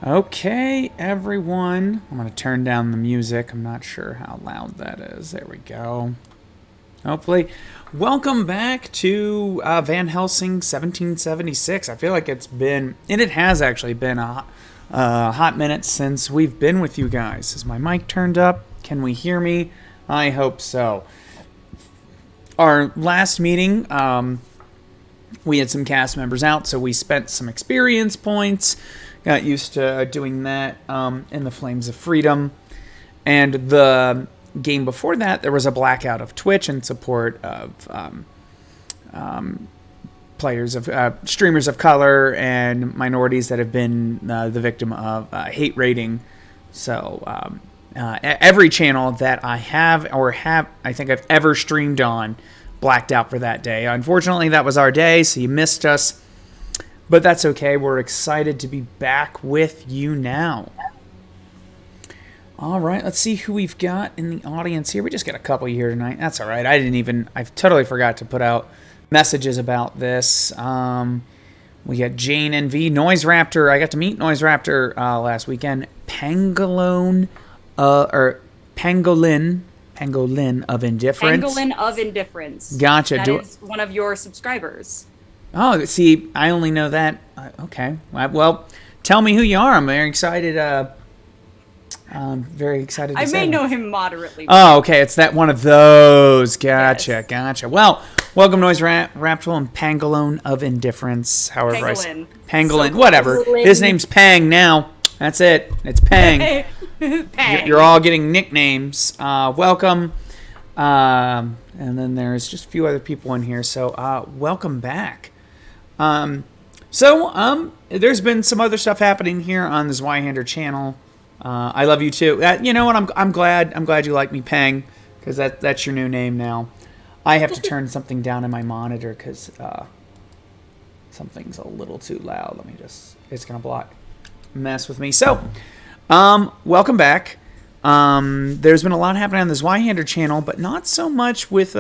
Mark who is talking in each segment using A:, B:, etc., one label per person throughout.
A: Okay, everyone. I'm going to turn down the music. I'm not sure how loud that is. There we go. Hopefully. Welcome back to Van Helsing 1776. I feel like it's been, and it has actually been a hot minute since we've been with you guys. Is my mic turned up? Can we hear me? I hope so. Our last meeting, we had some cast members out, so we spent some experience points. Got used to doing that in the Flames of Freedom. And the game before that, there was a blackout of Twitch in support of players of streamers of color and minorities that have been the victim of hate raiding. So every channel that I I think I've ever streamed on blacked out for that day. Unfortunately, that was our day, so you missed us. But that's okay. We're excited to be back with you now. All right, let's see who we've got in the audience here. We just got a couple here tonight. That's all right. I totally forgot to put out messages about this. We got Jane NV, Noise Raptor. I got to meet Noise Raptor last weekend. Pangolin of Indifference.
B: Pangolin of Indifference.
A: Gotcha.
B: That is one of your subscribers.
A: Oh, see, I only know that. Okay. Well, tell me who you are. I'm very excited. Very excited to
B: I
A: say
B: may
A: that.
B: know him moderately.
A: Oh, okay. It's that one of those. Gotcha,
B: Yes.
A: gotcha. Well, welcome, Noise Raptor and Pangolin of Indifference. However, Pangolin.
B: So
A: whatever.
B: Pangolin.
A: His name's Pang now. That's it. It's Pang.
B: Pang.
A: You're all getting nicknames. Welcome. And then there's just a few other people in here. So, welcome back. There's been some other stuff happening here on the Zweihander channel. I love you too. You know what? I'm glad you like me, Pang, because that's your new name now. I have to turn something down in my monitor because something's a little too loud. It's gonna mess with me. So, welcome back. There's been a lot happening on the Zweihander channel, but not so much with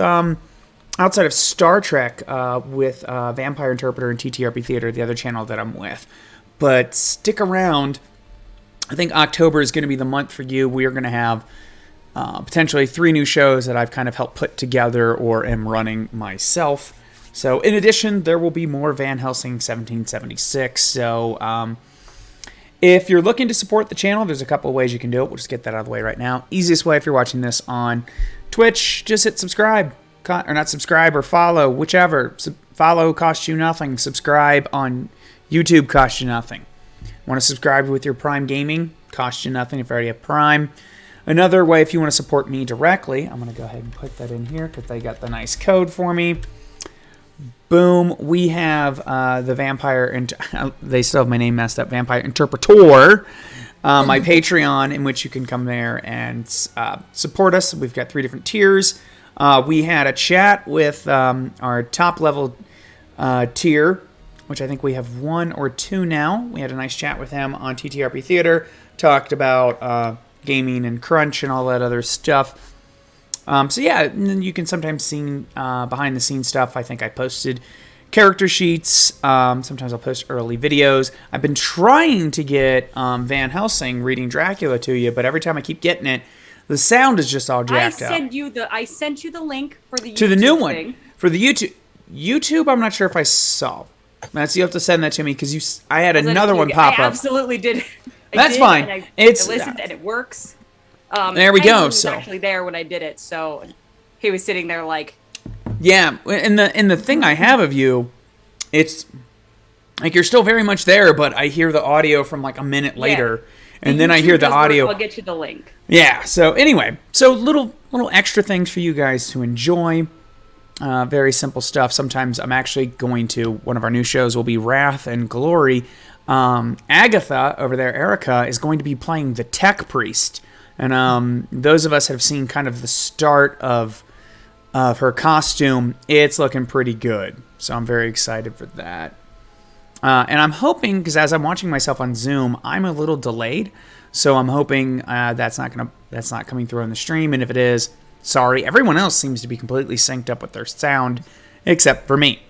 A: outside of Star Trek, with Vampire Interpreter and TTRP Theater, the other channel that I'm with. But stick around. I think October is going to be the month for you. We are going to have potentially 3 new shows that I've kind of helped put together or am running myself. So in addition, there will be more Van Helsing 1776. So if you're looking to support the channel, there's a couple of ways you can do it. We'll just get that out of the way right now. Easiest way, if you're watching this on Twitch, just hit subscribe. Or not subscribe or follow, whichever. Follow costs you nothing. Subscribe on YouTube costs you nothing. Want to subscribe with your Prime Gaming? Costs you nothing if you already have Prime. Another way, if you want to support me directly, I'm going to go ahead and put that in here because they got the nice code for me. Boom. We have the Vampire, and they still have my name messed up, Vampire Interpreter, my Patreon, in which you can come there and support us. We've got 3 different tiers. We had a chat with our top level tier, which I think we have 1 or 2 now. We had a nice chat with him on TTRP Theater, talked about gaming and crunch and all that other stuff. So yeah, and then you can sometimes see behind the scenes stuff. I think I posted character sheets. Sometimes I'll post early videos. I've been trying to get Van Helsing reading Dracula to you, but every time I keep getting it, the sound is just all jacked up.
B: I sent you the link for the YouTube
A: to the new
B: thing.
A: one for the YouTube. I'm not sure if I saw. That's you have to send that to me because I had another one pop up.
B: I absolutely did.
A: That's fine.
B: I
A: It's
B: listened and it works.
A: There we go.
B: He was
A: So
B: actually there when I did it, so he was sitting there like.
A: Yeah, and the thing I have of you, it's like you're still very much there, but I hear the audio from like a minute later. And then I hear the audio.
B: I'll get you the link.
A: Yeah. So anyway, so little extra things for you guys to enjoy. Very simple stuff. Sometimes I'm actually going to one of our new shows will be Wrath and Glory. Agatha over there, Erica, is going to be playing the Tech Priest, and those of us that have seen kind of the start of her costume, it's looking pretty good. So I'm very excited for that. And I'm hoping, because as I'm watching myself on Zoom, I'm a little delayed. So I'm hoping that's not coming through on the stream. And if it is, sorry. Everyone else seems to be completely synced up with their sound, except for me.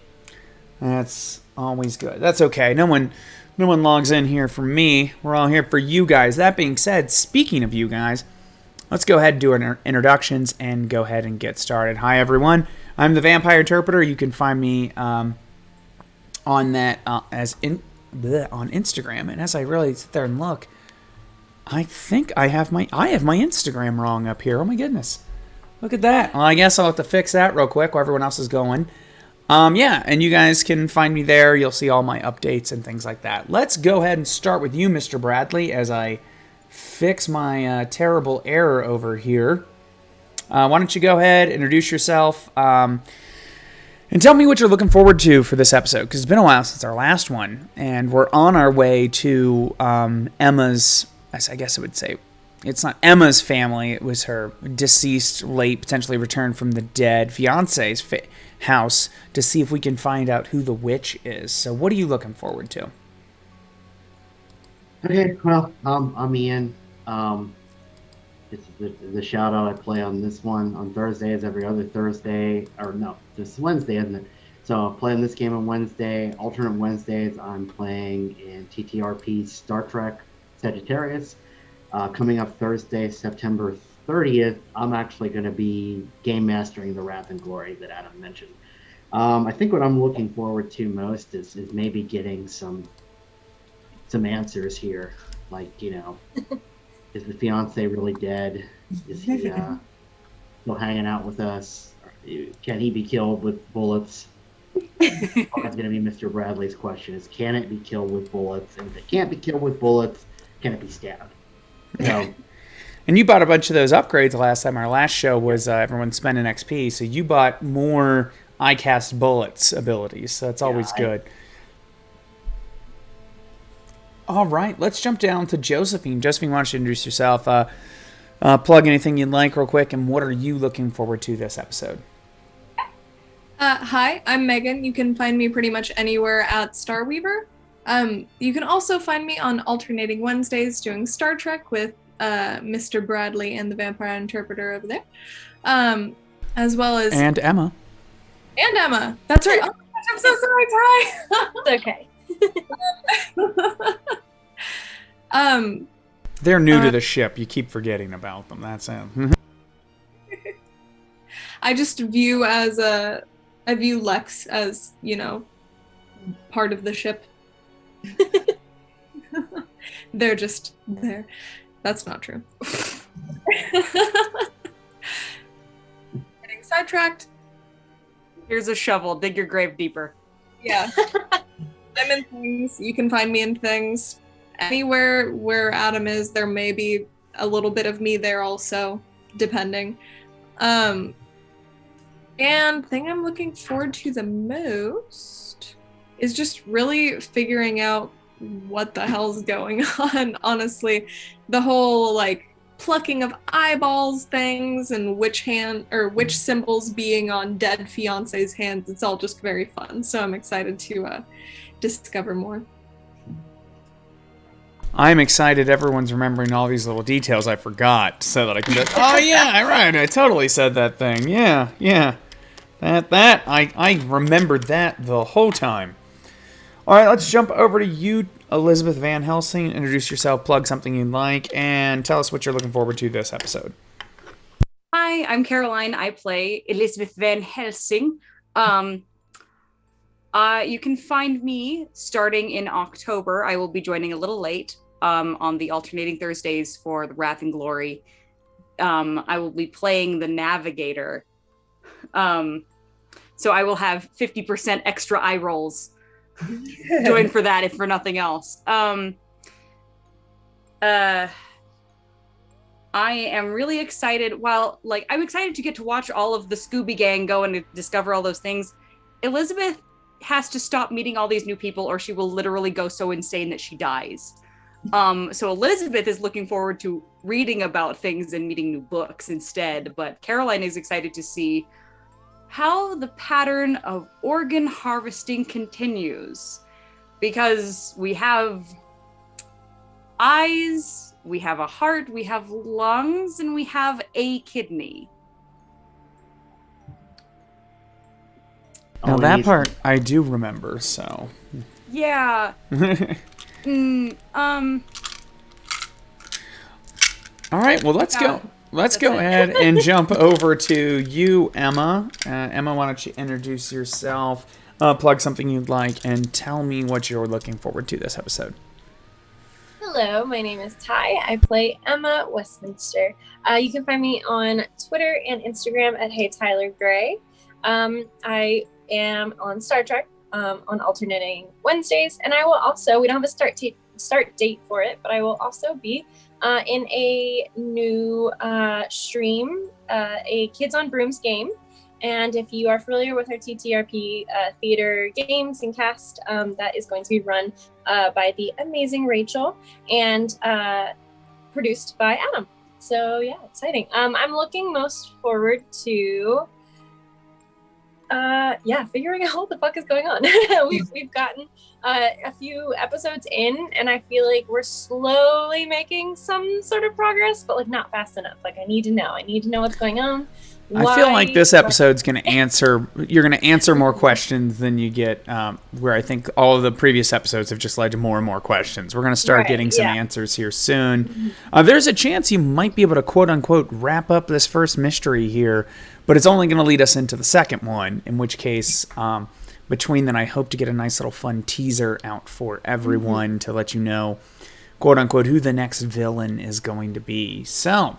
A: That's always good. That's okay. No one No one logs in here for me. We're all here for you guys. That being said, speaking of you guys, let's go ahead and do our introductions and go ahead and get started. Hi, everyone. I'm the Vampire Interpreter. You can find me on that on Instagram. And as I really sit there and look, I think I have my Instagram wrong up here. Oh my goodness. Look at that. Well, I guess I'll have to fix that real quick while everyone else is going. Yeah, and you guys can find me there. You'll see all my updates and things like that. Let's go ahead and start with you, Mr. Bradley, as I fix my terrible error over here. Why don't you go ahead, introduce yourself, and tell me what you're looking forward to for this episode, because it's been a while since our last one, and we're on our way to Emma's, I guess I would say, it's not Emma's family, it was her deceased, late, potentially returned from the dead fiance's house to see if we can find out who the witch is. So what are you looking forward to?
C: Okay, well, I'm Ian. It's the shout out I play on this one on Thursdays, every other Thursday, or no, this Wednesday, isn't it? So I'm playing this game on Wednesday. Alternate Wednesdays, I'm playing in TTRP Star Trek Sagittarius. Coming up Thursday, September 30th, I'm actually going to be game mastering the Wrath and Glory that Adam mentioned. I think what I'm looking forward to most is maybe getting some answers here, like, is the fiance really dead? Is he still hanging out with us? Can he be killed with bullets? That's going to be Mr. Bradley's question: is can it be killed with bullets? And if it can't be killed with bullets, can it be stabbed? So.
A: And you bought a bunch of those upgrades last time. Our last show was everyone spending XP, so you bought more I cast bullets abilities, so that's always good. All right, let's jump down to Josephine. Josephine, why don't you introduce yourself? Plug anything you'd like real quick, and what are you looking forward to this episode?
D: Hi, I'm Megan. You can find me pretty much anywhere at Starweaver. You can also find me on alternating Wednesdays doing Star Trek with Mr. Bradley and the Vampire Interpreter over there, as well as...
A: And Emma.
D: And Emma. That's right. Oh my gosh, I'm so sorry, Ty.
B: It's okay.
A: They're new to the ship. You keep forgetting about them. That's it.
D: I just view I view Lex as, part of the ship. They're just there. That's not true. Getting sidetracked.
B: Here's a shovel. Dig your grave deeper.
D: Yeah. I'm in things. You can find me in things. Anywhere where Adam is, there may be a little bit of me there also, depending. And the thing I'm looking forward to the most is just really figuring out what the hell's going on, honestly. The whole, plucking of eyeballs things and which symbols being on dead fiance's hands, it's all just very fun. So I'm excited to discover more.
A: I'm excited everyone's remembering all these little details I forgot, so that I can just, oh yeah, right, I totally said that thing. Yeah. I remembered that the whole time. All right, let's jump over to you, Elizabeth Van Helsing. Introduce yourself, plug something you'd like, and tell us what you're looking forward to this episode.
B: Hi, I'm Caroline. I play Elizabeth Van Helsing. You can find me starting in October. I will be joining a little late on the alternating Thursdays for the Wrath and Glory. I will be playing the Navigator. So I will have 50% extra eye rolls join for that, if for nothing else. I am really excited. I'm excited to get to watch all of the Scooby Gang go and discover all those things. Elizabeth has to stop meeting all these new people, or she will literally go so insane that she dies. So Elizabeth is looking forward to reading about things and meeting new books instead. But Caroline is excited to see how the pattern of organ harvesting continues, because we have eyes, we have a heart, we have lungs, and we have a kidney.
A: Now that part I do remember, so.
B: Yeah.
A: All right, well, let's go. Let's
B: That's
A: go
B: it.
A: ahead and jump over to you, Emma. Emma, why don't you introduce yourself, plug something you'd like, and tell me what you're looking forward to this episode.
E: Hello, my name is Ty. I play Emma Westminster. You can find me on Twitter and Instagram at Hey Tyler Gray. I am on Star Trek on alternating Wednesdays, and I will also, we don't have a start date for it, but I will also be in a new stream, a Kids on Brooms game. And if you are familiar with our TTRP theater games and cast, that is going to be run by the amazing Rachel and produced by Adam. So yeah, exciting. I'm looking most forward to figuring out what the fuck is going on. We've gotten a few episodes in, and I feel like we're slowly making some sort of progress, but like not fast enough. Like I need to know what's going on.
A: I feel like this episode's going to answer. You're going to answer more questions than you get. Where I think all of the previous episodes have just led to more and more questions. We're going to start getting some answers here soon. There's a chance you might be able to quote unquote wrap up this first mystery here, but it's only going to lead us into the second one. In which case, between then, I hope to get a nice little fun teaser out for everyone to let you know, quote unquote, who the next villain is going to be. So.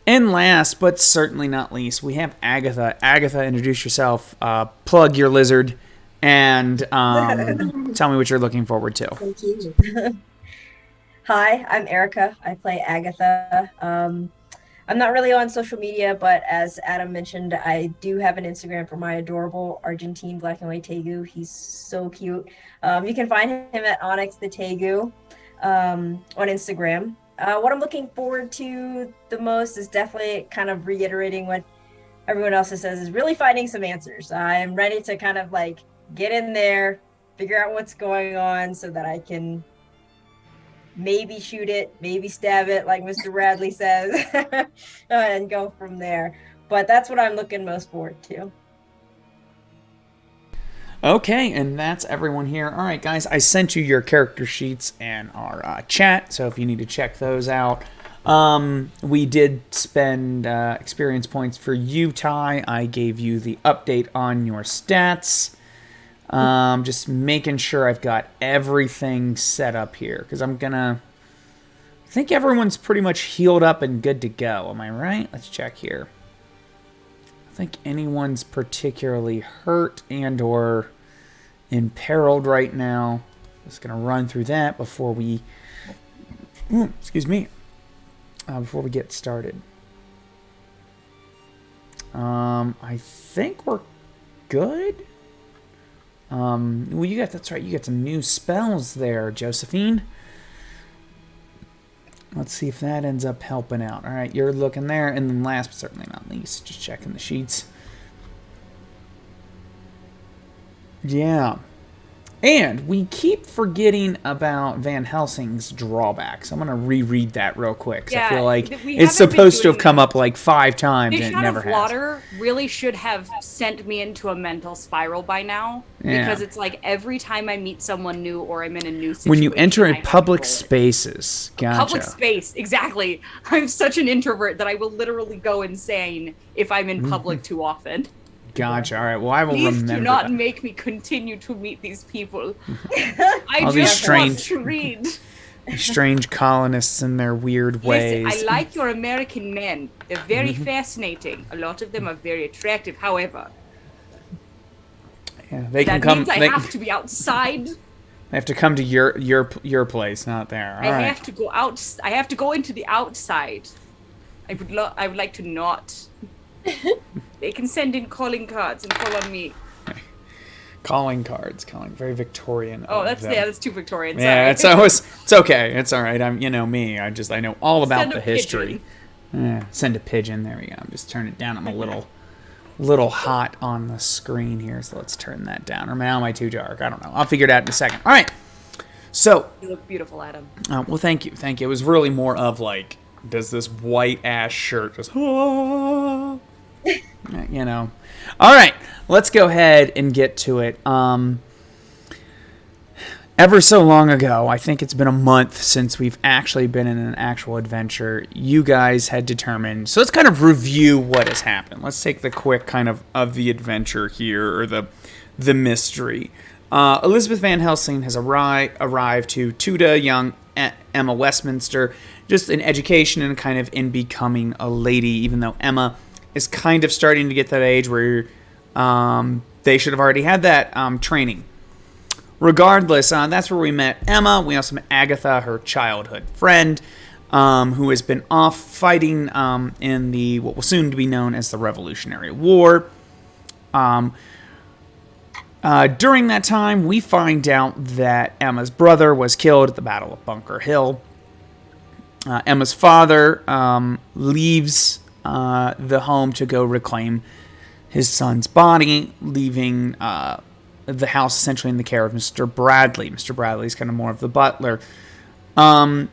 A: And last, but certainly not least, we have Agatha. Agatha, introduce yourself, plug your lizard, and tell me what you're looking forward to.
F: Thank you. Hi, I'm Erica. I play Agatha. I'm not really on social media, but as Adam mentioned, I do have an Instagram for my adorable Argentine black and white Tegu. He's so cute. You can find him at Onyx the Tegu on Instagram. What I'm looking forward to the most is definitely kind of reiterating what everyone else says, is really finding some answers. I'm ready to kind of like get in there, figure out what's going on so that I can maybe shoot it, maybe stab it, like Mr. Bradley says, and go from there. But that's what I'm looking most forward to.
A: Okay, and that's everyone here. All right, guys, I sent you your character sheets and our chat, so if you need to check those out. We did spend experience points for you, Ty. I gave you the update on your stats. Just making sure I've got everything set up here, because I think everyone's pretty much healed up and good to go. Am I right? Let's check here. I think anyone's particularly hurt and or imperiled right now. Just gonna run through that before we before we get started. I think we're good. Well, that's right, you got some new spells there, Josephine. Let's see if that ends up helping out. All right, you're looking there. And then last but certainly not least, just checking the sheets. Yeah. And we keep forgetting about Van Helsing's drawbacks. I'm going to reread that real quick. 'Cause I feel like it's supposed to have come up like 5 times and it never has.
B: Water really should have sent me into a mental spiral by now.
A: Yeah.
B: Because it's like every time I meet someone new or I'm in a new situation.
A: When you enter in public spaces. Gotcha.
B: Public space, exactly. I'm such an introvert that I will literally go insane if I'm in public too often.
A: Gotcha. All right. Well, I will
B: Please
A: remember
B: do not
A: that.
B: make me continue to meet these people. I
A: All
B: just
A: these
B: want to read.
A: Strange colonists in their weird ways.
B: Listen, I like your American men. They're very fascinating. A lot of them are very attractive. However,
A: Yeah, they can
B: that
A: come.
B: means I
A: They
B: have to be outside.
A: have to come to your place, not there. All
B: I
A: right.
B: have to go out. I have to go into the outside. I would like to not. They can send in calling cards and call on me.
A: Calling cards, very Victorian.
B: Oh,
A: of them.
B: that's too Victorian.
A: Yeah,
B: Sorry.
A: it's okay. It's all right. I'm me. I know all about
B: Send
A: the
B: a
A: history. Send a pigeon. There we go. I'm just turning it down. I'm a little hot on the screen here, so let's turn that down. Or now am I too dark? I don't know. I'll figure it out in a second. All right. So.
B: You look beautiful, Adam.
A: Well, thank you. It was really more of like, does this white ass shirt just? All right, let's go ahead and get to it. ever so long ago, I think it's been a month since we've actually been in an actual adventure, you guys had determined. So let's kind of review what has happened. Let's take the quick kind of the adventure here, or the mystery. Elizabeth Van Helsing has arrived to tutor young Emma Westminster, just in education and kind of in becoming a lady, even though Emma is kind of starting to get that age where they should have already had that training. Regardless, that's where we met Emma. We also met Agatha, her childhood friend, who has been off fighting in the what will soon to be known as the Revolutionary War. During that time, we find out that Emma's brother was killed at the Battle of Bunker Hill. Emma's father leaves the home to go reclaim his son's body, leaving the house essentially in the care of Mr. Bradley. Mr. Bradley's kind of more of the butler. I'm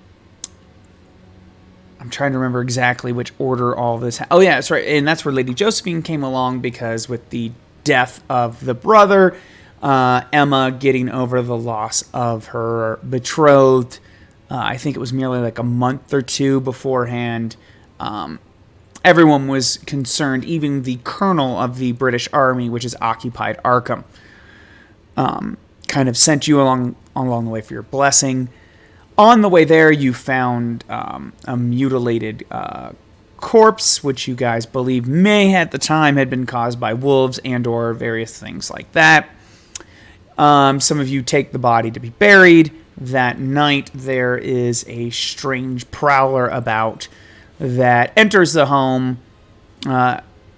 A: trying to remember exactly which order all this... Oh, yeah, that's right. And that's where Lady Josephine came along, because with the death of the brother, Emma getting over the loss of her betrothed, I think it was merely like a month or two beforehand, everyone was concerned, even the colonel of the British Army, which has occupied Arkham, kind of sent you along the way for your blessing. On the way there, you found a mutilated corpse, which you guys believe may at the time had been caused by wolves and or various things like that. Some of you take the body to be buried. That night, there is a strange prowler about that enters the home,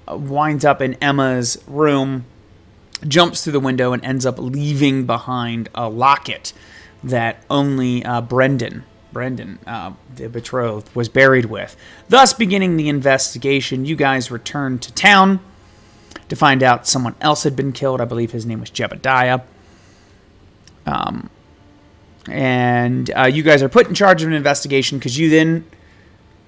A: winds up in Emma's room, jumps through the window, and ends up leaving behind a locket that only Brendan, the betrothed, was buried with. Thus beginning the investigation, you guys returned to town to find out someone else had been killed. I believe his name was Jebediah. And you guys are put in charge of an investigation because you then...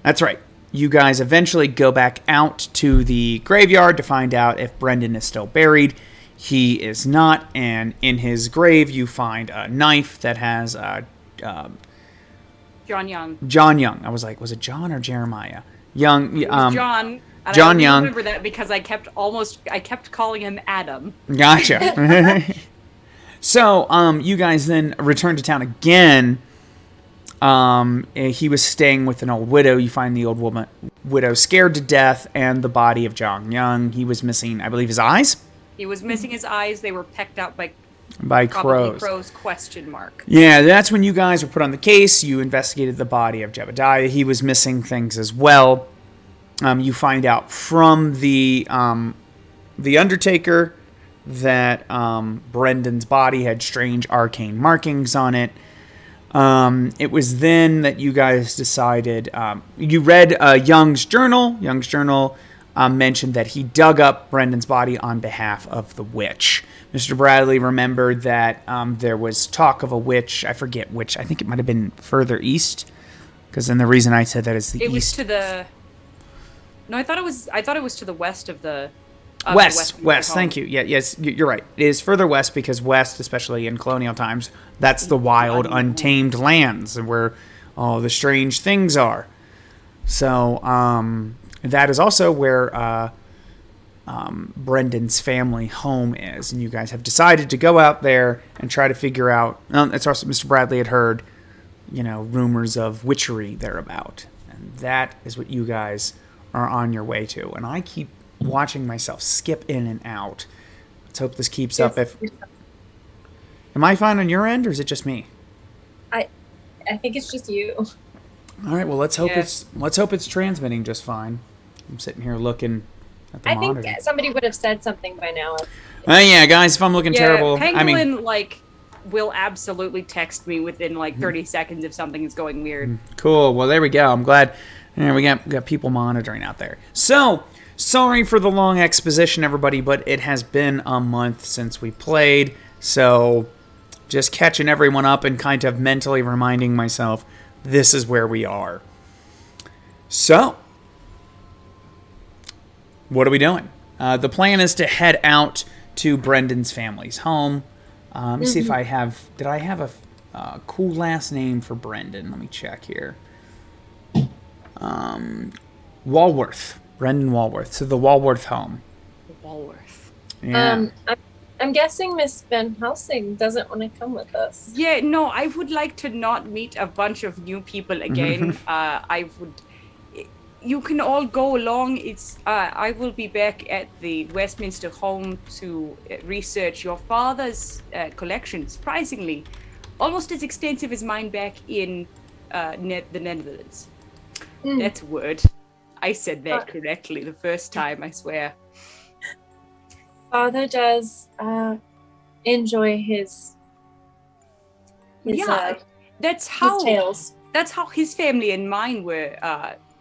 A: That's right. You guys eventually go back out to the graveyard to find out if Brendan is still buried. He is not, and in his grave you find a knife that has
B: John Young.
A: John Young. I was like, was it John or Jeremiah? Young.
B: It was John. And
A: John
B: I
A: Young.
B: remember that because I kept calling him Adam.
A: Gotcha. So, you guys then return to town again. He was staying with an old widow. You find the old widow scared to death, and the body of John Young. He was missing, I believe, his eyes.
B: He was missing his eyes. They were pecked out by
A: crows.
B: Crows ?
A: Yeah, that's when you guys were put on the case. You investigated the body of Jebediah. He was missing things as well. You find out from the Undertaker that Brendan's body had strange arcane markings on it. It was then that you guys decided, you read Young's journal. Young's journal mentioned that he dug up Brendan's body on behalf of the witch. Mr. Bradley remembered that there was talk of a witch. I forget which. I think it might have been further east, because then the reason I said that is the east.
B: It was to the... No, I thought it was to the west of the...
A: West. Thank you. Yeah, yes, you're right. It is further west because west, especially in colonial times, that's the wild, untamed lands where all the strange things are. So that is also where Brendan's family home is, and you guys have decided to go out there and try to figure out. That's also Mr. Bradley had heard, rumors of witchery thereabout, and that is what you guys are on your way to. And I keep watching myself skip in and out. Let's hope this keeps up. Am I fine on your end, or is it just me?
E: I think it's just you.
A: All right. Well, let's hope it's transmitting just fine. I'm sitting here looking at the monitor.
E: I think somebody would have said something by now.
A: Yeah, guys. If I'm looking terrible,
B: Pangolin will absolutely text me within 30 seconds if something is going weird.
A: Cool. Well, there we go. I'm glad. We got people monitoring out there. So. Sorry for the long exposition, everybody, but it has been a month since we played, so just catching everyone up and kind of mentally reminding myself this is where we are. So, what are we doing? The plan is to head out to Brendan's family's home. Let me see if I have... Did I have cool last name for Brendan. Let me check here. Walworth. Brendan Walworth. So the Walworth home.
B: Walworth.
A: Yeah.
E: I'm guessing Miss Van Helsing doesn't want to come with us.
B: Yeah, no, I would like to not meet a bunch of new people again. I would. You can all go along. I will be back at the Westminster home to research your father's collection. Surprisingly, almost as extensive as mine back in the Netherlands. That's a word. I said that correctly the first time, I swear.
E: Father does enjoy his
B: that's how
E: his tales.
B: That's how his family and mine were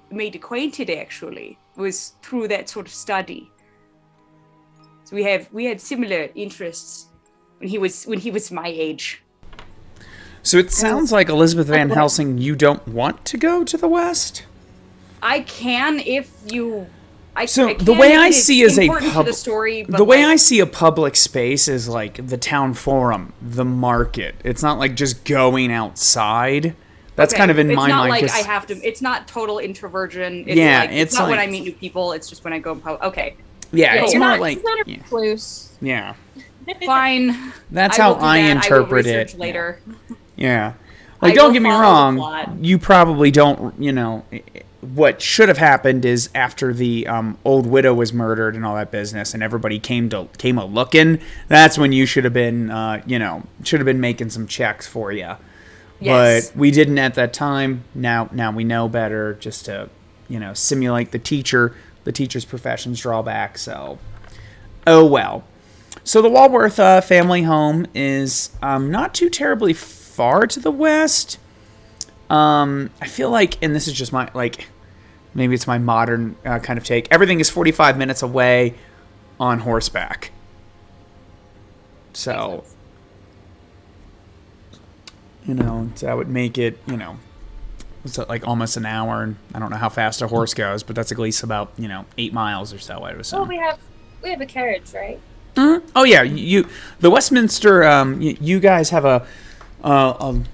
B: made acquainted. Actually, was through that sort of study. So we had similar interests when he was my age.
A: So it sounds like Elizabeth Van Helsing, you don't want to go to the West?
B: I can if you.
A: The way I see is
B: the
A: way I see a public space is like the town forum, the market. It's not like just going outside. That's kind of in my mind.
B: It's not like I have to. It's not total introversion. It's not when I meet new people. It's just when I go in public. Okay.
A: Yeah, it's not like.
E: It's not a recluse.
A: Yeah.
B: Fine.
A: That's how I interpret it.
B: Later.
A: Yeah. Like, don't get me wrong. You probably don't. What should have happened is after the old widow was murdered and all that business, and everybody came a looking. That's when you should have been, should have been making some checks for you. Yes. But we didn't at that time. Now we know better. Just to, simulate the teacher's profession's drawback. So, oh well. So the Walworth family home is not too terribly far to the west. I feel like, and this is just my, maybe it's my modern kind of take, everything is 45 minutes away on horseback. So, that would make it, it's like almost an hour, and I don't know how fast a horse goes, but that's at least about, 8 miles or so, I would assume.
E: Well, we have a carriage, right?
A: Mm-hmm. Oh, yeah. The Westminster, you guys have a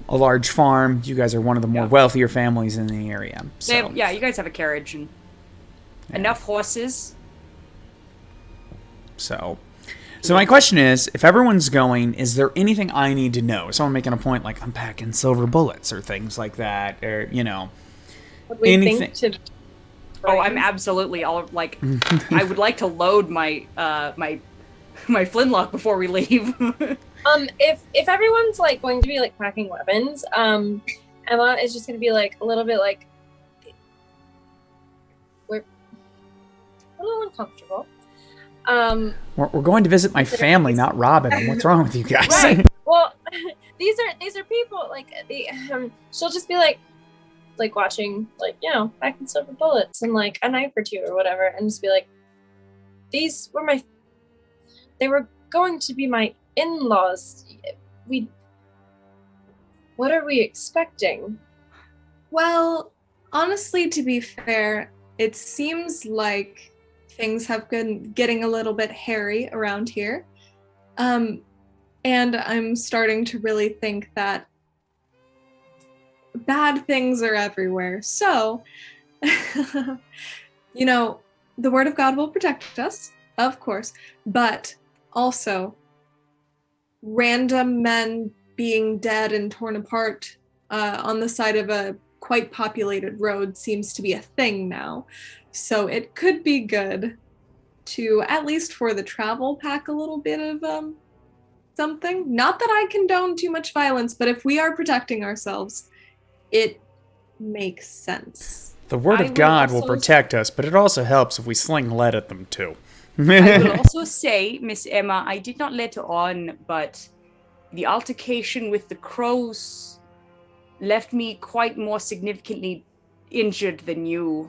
A: large farm. You guys are one of the more wealthier families in the area. So.
B: You guys have a carriage and enough horses.
A: So my question is, if everyone's going, is there anything I need to know? Is someone making a point like I'm packing silver bullets or things like that, or
E: Would we
A: anything?
E: Think to
B: Oh, I'm absolutely all like. I would like to load my my flintlock before we leave.
E: If everyone's going to be packing weapons, Emma is just gonna be a little bit we're a little uncomfortable.
A: We're going to visit my family, not robbing them. What's wrong with you guys?
E: Right. Well, these are people she'll just be watching packing silver bullets and a knife or two or whatever, and just be these were they were going to be my in-laws. What are we expecting?
D: Well, honestly, to be fair, it seems like things have been getting a little bit hairy around here. And I'm starting to really think that bad things are everywhere. So, the word of God will protect us, of course, but also random men being dead and torn apart on the side of a quite populated road seems to be a thing now. So it could be good to, at least for the travel, pack a little bit of something. Not that I condone too much violence, but if we are protecting ourselves, it makes sense.
A: The word of God will protect us, but it also helps if we sling lead at them too.
B: I will also say, Miss Emma, I did not let on, but the altercation with the crows left me quite more significantly injured than you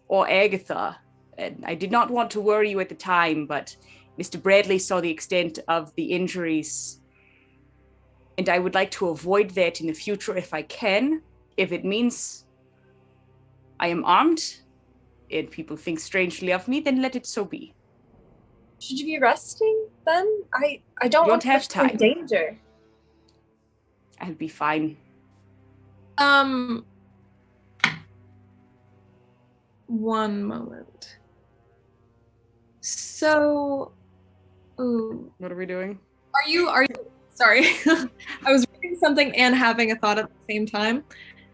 B: or Agatha. And I did not want to worry you at the time, but Mr. Bradley saw the extent of the injuries, and I would like to avoid that in the future if I can. If it means I am armed and people think strangely of me, then let it so be.
E: Should you be resting then? I don't want to
B: have time.
E: Danger.
B: I'd be fine.
D: One moment. So, ooh,
B: What are we doing?
D: are you, sorry. I was reading something and having a thought at the same time.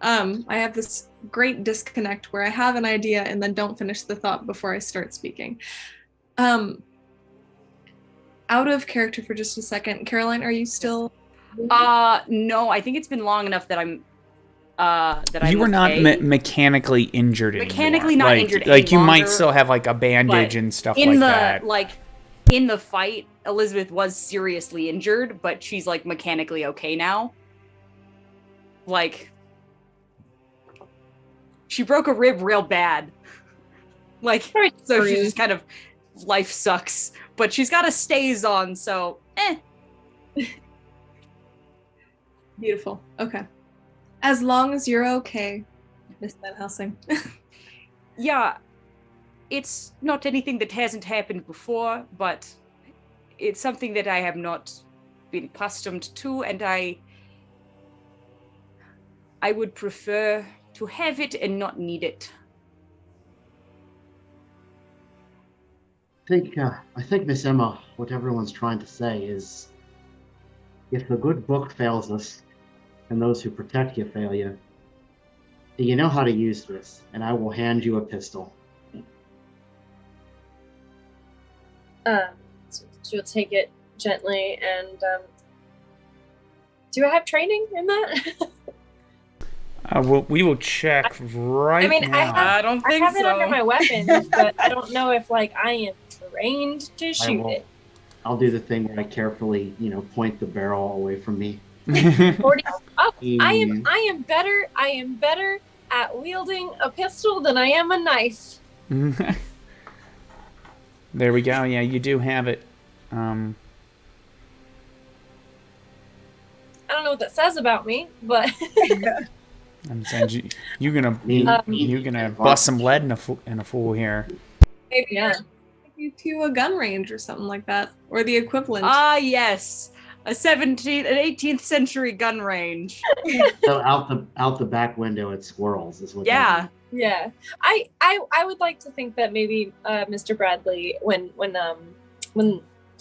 D: I have this great disconnect where I have an idea and then don't finish the thought before I start speaking. Out of character for just a second. Caroline, are you still?
B: No, I think it's been long enough that I'm
A: you were not
B: okay.
A: Mechanically injured anymore.
B: Mechanically not injured any
A: Like you might
B: longer,
A: still have like a bandage
B: but
A: and stuff
B: in
A: like
B: the
A: that.
B: like in the fight, Elizabeth was seriously injured, but she's like mechanically okay now. Like she broke a rib real bad. Like so she's just kind of life sucks. But she's got a stays on, so
D: Beautiful. Okay. As long as you're okay, Miss Van Helsing.
B: yeah. It's not anything that hasn't happened before, but it's something that I have not been accustomed to, and I would prefer to have it and not need it.
C: I think, Miss Emma, what everyone's trying to say is, if the good book fails us, and those who protect you fail you, do you know how to use this? And I will hand you a pistol.
E: So she'll take it gently and do I have training in that?
A: We will check right
E: I mean,
A: now.
B: I don't think
E: I have it
B: so.
E: under my weapons, but I don't know if like I am trained to shoot it.
C: I'll do the thing where I carefully, point the barrel away from me.
E: 40. Oh,
C: Mm.
E: I am better at wielding a pistol than I am a knife.
A: There we go. Yeah, you do have it.
E: I don't know what that says about me, but
A: I'm saying you're gonna you're gonna
C: Advantage.
A: bust some lead in a fool here.
D: Maybe
E: yeah.
D: take you to a gun range or something like that, or the equivalent.
B: Ah, yes. An 18th century gun range.
C: So out the back window it swirls is what that
B: Yeah.
C: is.
E: yeah. I would like to think that maybe Mr. Bradley, when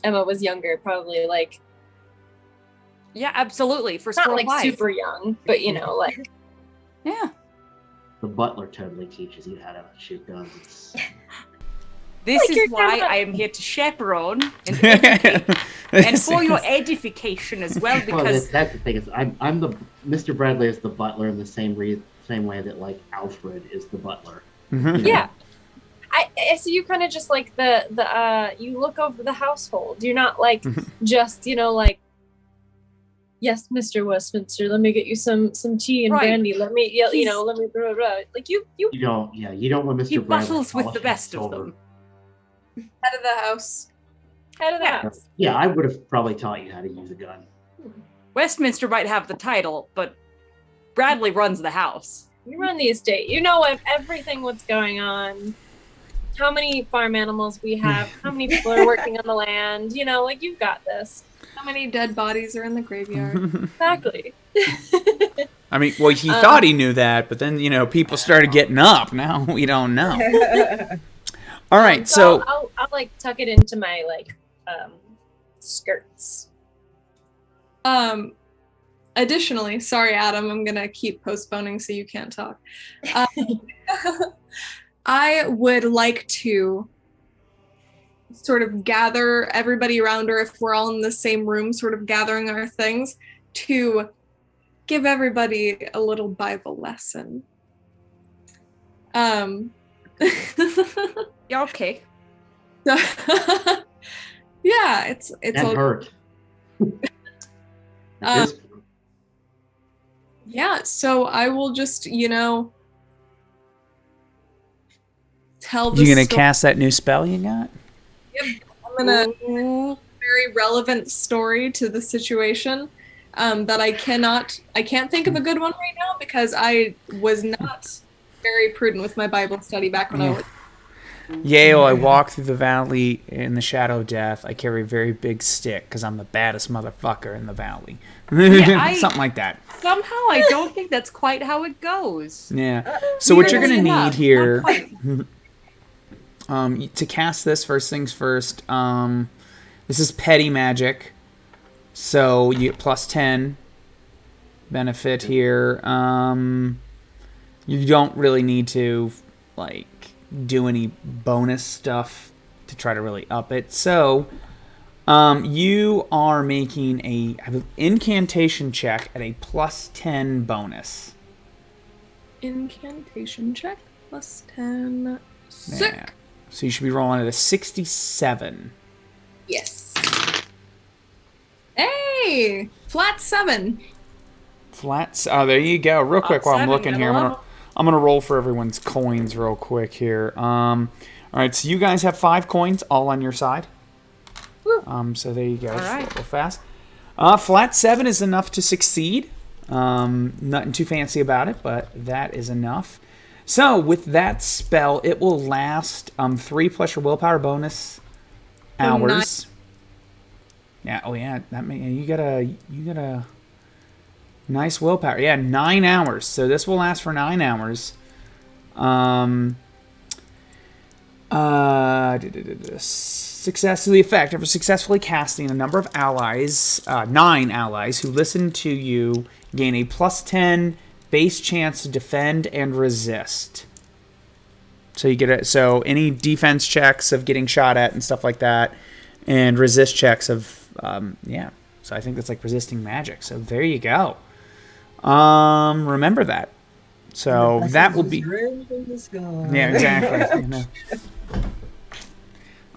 E: Emma was younger, probably like
B: Yeah, absolutely. For
E: not
B: Squirrel
E: like
B: Life.
E: super young, but like
B: Yeah.
C: The butler totally teaches you how to shoot guns.
B: This
E: Like
B: is
E: your
B: why
E: grandma-
B: I am here to chaperone and educate, and for your edification as well,
C: Well,
B: because
C: that's the thing is I'm the Mr. Bradley is the butler in the same way that like Alfred is the butler.
E: yeah. I so you kind of just like the you look over the household. You're not like just like, yes, Mr. Westminster, let me get you some tea and
B: Right.
E: brandy. Let me let me blah, blah. Like you
C: You don't want Mr.
B: he
C: Bradley
B: battles with the
C: polishing
B: best
C: his
B: of
C: silver.
B: them.
D: Head of the house.
E: head of the
B: Yeah.
E: house.
C: Yeah, I would have probably taught you how to use a gun.
B: Westminster might have the title, but Bradley runs the house.
E: You run the estate. You know everything what's going on. How many farm animals we have, how many people are working on the land, like you've got this.
D: How many dead bodies are in the graveyard?
E: Exactly.
A: I mean, well, he thought he knew that, but then people started getting up. Now we don't know. All right, so
E: I'll like tuck it into my skirts.
D: Additionally, sorry, Adam, I'm gonna keep postponing so you can't talk. I would like to sort of gather everybody around, or if we're all in the same room, sort of gathering our things to give everybody a little Bible lesson.
B: Yeah, okay.
D: So, yeah, it's
C: That
D: all,
C: hurt.
D: Um, yeah, so I will just, tell the
A: you gonna
D: story.
A: cast that new spell you got?
D: I'm gonna very relevant story to the situation that I can't think of a good one right now because I was not very prudent with my Bible study back when I was.
A: Yale, I walk through the valley in the shadow of death. I carry a very big stick because I'm the baddest motherfucker in the valley.
B: Yeah,
A: Something like that.
B: Somehow I don't think that's quite how it goes.
A: Yeah. So what you're going to
B: Weirdly
A: need
B: enough,
A: here,
B: not quite.
A: to cast this, first things first, this is petty magic. So you get plus 10 benefit here. You don't really need to, like, do any bonus stuff to try to really up it. So you are making an incantation check at a plus 10 bonus.
D: Incantation check plus 10. Sick.
A: Yeah. So you should be rolling at a 67.
D: Yes. Hey, flat 7.
A: Flats. Oh, there you go. Real quick while I'm
B: 7,
A: looking here,
B: gotta
A: I'm gonna roll for everyone's coins real quick here. All right, so you guys have 5 coins all on your side. So there you go. Just
B: right.
A: roll real fast. Flat 7 is enough to succeed. Nothing too fancy about it, but that is enough. So with that spell, it will last 3 plus your willpower bonus hours. Yeah. Oh yeah. You got a nice willpower. Yeah, 9 hours. So this will last for 9 hours. Success to the effect. After successfully casting, a number of allies, 9 allies who listen to you, gain a plus 10 base chance to defend and resist. So you get it. So any defense checks of getting shot at and stuff like that, and resist checks of yeah. So I think that's like resisting magic. So there you go. Remember that. So that will be. Yeah, exactly. You know.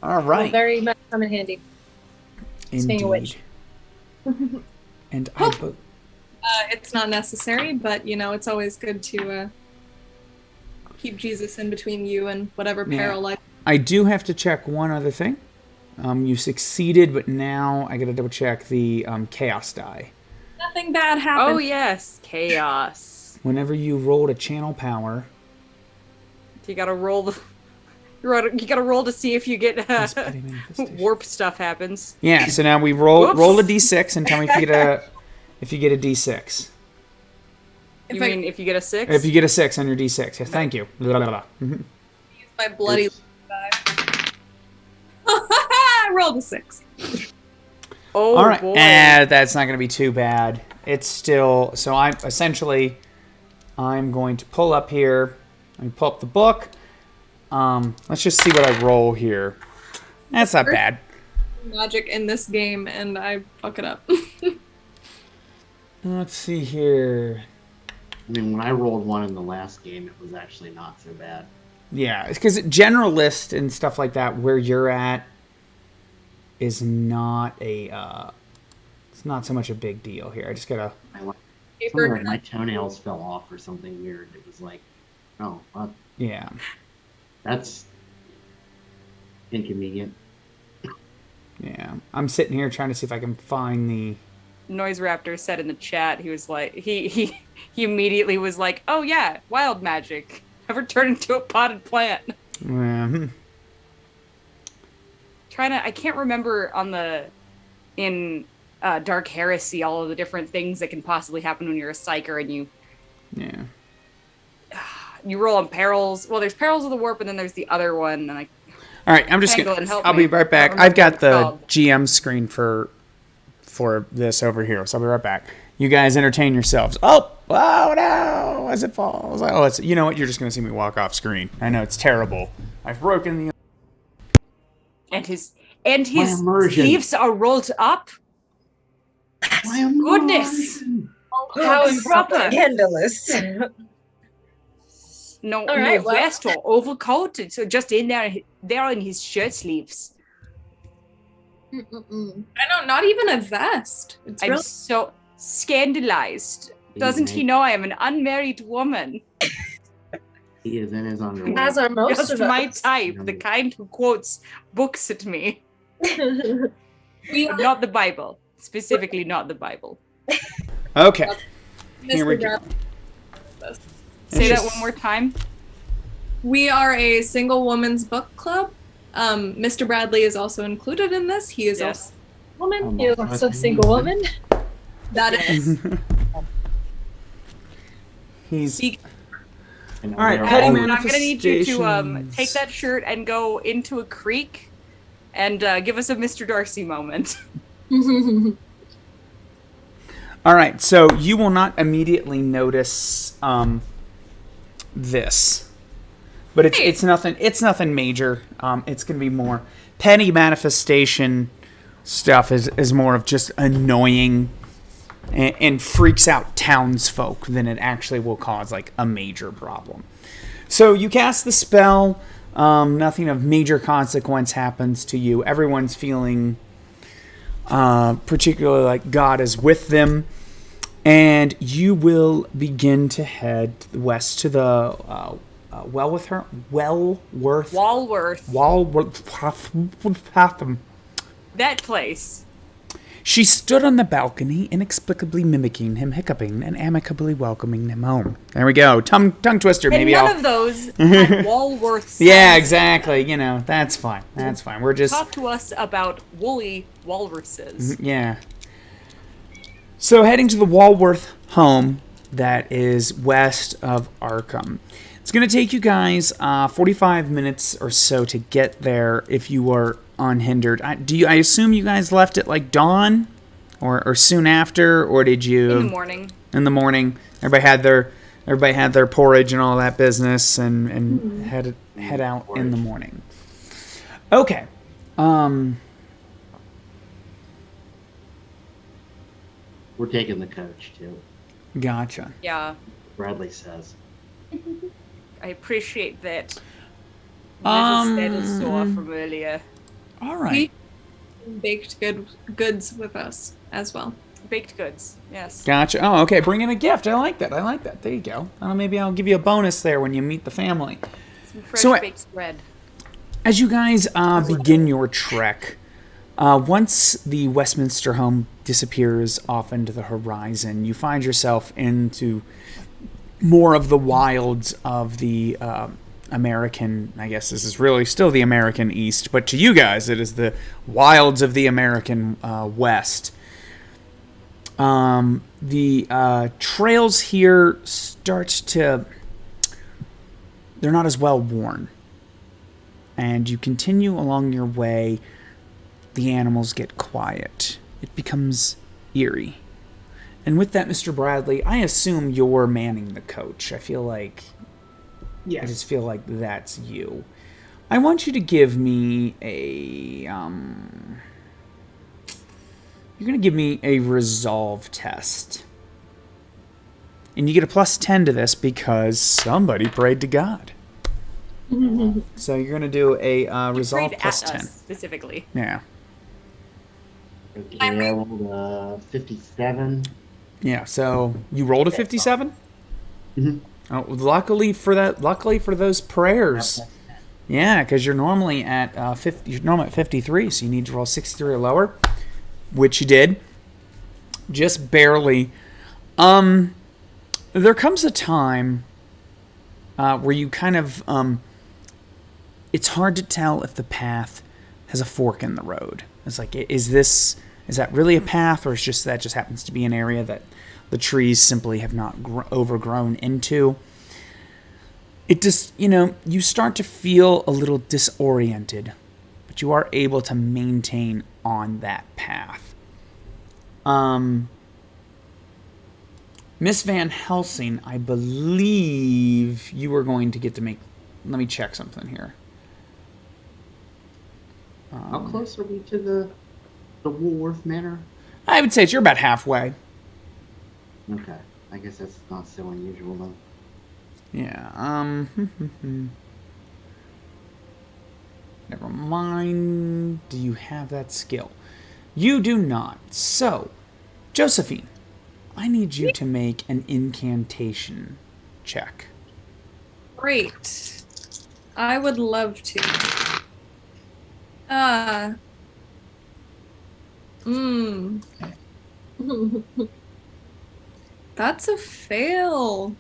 A: All right.
E: Will very much come in handy. Being a witch.
A: And
D: It's not necessary, but it's always good to keep Jesus in between you and whatever peril life.
A: I do have to check one other thing. You succeeded, but now I got to double check the chaos die.
D: Nothing bad happened.
B: Oh yes, chaos.
A: Whenever you rolled a channel power,
B: You gotta roll. You gotta roll to see if you get warp stuff happens.
A: yeah. So now we roll
B: Whoops.
A: a d6 and tell me if you get a d6.
B: You mean if you get a 6?
A: If you get a 6 on your d6, yeah. Thank you. Blah, blah, blah. Mhm.
D: Use my bloody die. I rolled a 6.
B: Oh
A: All right,
B: boy.
A: that's not going to be too bad. It's still so. I'm going to pull up here. Let me pull up the book. Let's just see what I roll here. That's not bad.
D: Magic in this game, and I fuck it up.
A: Let's see here.
C: I mean, when I rolled one in the last game, it was actually not so bad.
A: Yeah, it's because generalist and stuff like that, where you're at, is not it's not so much a big deal here. I just gotta.
D: Paper.
C: My toenails fell off or something weird. It was like, oh,
A: Yeah.
C: that's inconvenient.
A: Yeah. I'm sitting here trying to see if I can find the.
B: Noise Raptor said in the chat, he was like, he immediately was like, oh yeah, wild magic. Ever turn into a potted plant? I can't remember in Dark Heresy all of the different things that can possibly happen when you're a psyker and you roll on perils. Well, there's perils of the warp, and then there's the other one. And
A: All right, I'm just
B: Tangle
A: gonna.
B: and help
A: I'll
B: me.
A: be right back.
B: I don't
A: I've got
B: remember
A: the
B: what it's
A: GM screen for this over here, so I'll be right back. You guys entertain yourselves. Oh no! As it falls. Oh, it's. You know what? You're just gonna see me walk off screen. I know it's terrible. I've broken the.
B: and his
C: immersion.
B: sleeves are rolled up.
C: My
B: Goodness. How improper.
F: Scandalous.
B: No,
E: All right,
B: no
E: well-
B: vest or overcoat. It's just in there in his shirt sleeves.
D: I know, not even a vest. It's
B: I'm
D: really
B: so scandalized. Doesn't he know I am an unmarried woman?
C: He is in his underwear.
E: As are most
B: Just
E: of
B: my
E: us.
B: type, the kind who quotes books at me.
D: we
B: But not the Bible. Specifically not the Bible.
A: Okay. Here we
D: Mr.
A: go.
D: Grab-
B: Say
A: It's
B: that
A: just-
B: one more time.
D: We are a single woman's book club. Mr. Bradley is also included in this. He is also a woman.
E: You're also a single woman.
D: That is.
A: He's
C: You know,
A: All right,
C: they're
A: petty
C: all-
A: man-
B: I'm gonna need you to
A: Manifestations.
B: take that shirt and go into a creek and give us a Mr. Darcy moment.
A: all right. So you will not immediately notice this, but it's nothing. It's nothing major. It's gonna be more petty manifestation stuff. Is more of just annoying and freaks out townsfolk than it actually will cause like a major problem. So you cast the spell. Nothing of major consequence happens to you. Everyone's feeling particularly like God is with them. And you will begin to head west to the Wellworth.
B: That place.
A: She stood on the balcony, inexplicably mimicking him hiccuping and amicably welcoming him home. There we go. Tongue twister.
B: And
A: Maybe
B: none
A: I'll.
B: of those had Walworth sounds.
A: Yeah, exactly. You know, that's fine. That's fine. We're just.
B: Talk to us about woolly walruses.
A: Yeah. So heading to the Walworth home that is west of Arkham. It's going to take you guys 45 minutes or so to get there if you are unhindered. I assume you guys left at like dawn or soon after, or did you?
B: In the morning.
A: In the morning. Everybody had their porridge and all that business and head out in the morning. Okay.
C: We're taking the coach too.
A: Gotcha.
B: Yeah,
C: Bradley says.
B: I appreciate that. That is sore from earlier.
A: All right.
D: We baked goods with us as well.
B: Baked goods, yes.
A: Gotcha. Oh, okay. Bring in a gift. I like that. There you go. Maybe I'll give you a bonus there when you meet the family.
B: Some fresh
A: So,
B: baked bread.
A: As you guys begin your trek, once the Westminster home disappears off into the horizon, you find yourself into more of the wilds of the American, I guess this is really still the American East, but to you guys it is the wilds of the American West. The trails here they're not as well worn. And you continue along your way, the animals get quiet. It becomes eerie. And with that, Mr. Bradley, I assume you're manning the coach. I just feel like that's you. I want you to give me a you're going to give me a resolve test. And you get a plus 10 to this because somebody prayed to God. So you're going to do a resolve
B: Prayed
A: plus
B: at
A: 10.
B: us, specifically.
A: Yeah.
C: Okay, I rolled 57.
A: Yeah, so you rolled a 57?
C: Mhm.
A: Oh, luckily for those prayers. Yeah, because you're normally at 50. You're normally at 53, so you need to roll 63 or lower, which you did, just barely. There comes a time where you kind of it's hard to tell if the path has a fork in the road. It's like, is that really a path, or is just that just happens to be an area that the trees simply have not overgrown into? It just, you start to feel a little disoriented, but you are able to maintain on that path. Miss Van Helsing, I believe you were going to get to make... Let me check something here.
C: How close are we to the Woolworth Manor?
A: I would say you're about halfway.
C: Okay, I guess that's not so unusual though.
A: Yeah, never mind. Do you have that skill? You do not. So, Josephine, I need you to make an incantation check.
D: Great. I would love to. That's a fail.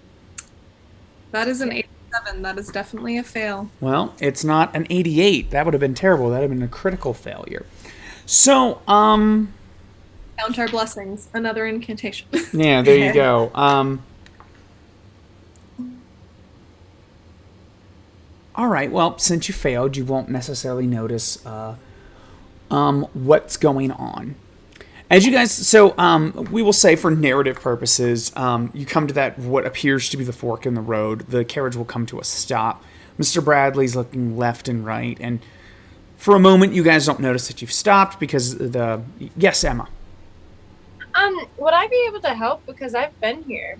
D: That is an 87. That is definitely a fail.
A: Well, it's not an 88. That would have been terrible. That would have been a critical failure. So,
D: Count our blessings. Another incantation.
A: yeah, there you go. All right. Well, since you failed, you won't necessarily notice what's going on. As you guys, so we will say for narrative purposes, you come to that what appears to be the fork in the road. The carriage will come to a stop. Mr. Bradley's looking left and right, and for a moment, you guys don't notice that you've stopped because the yes, Emma.
E: Would I be able to help because I've been here?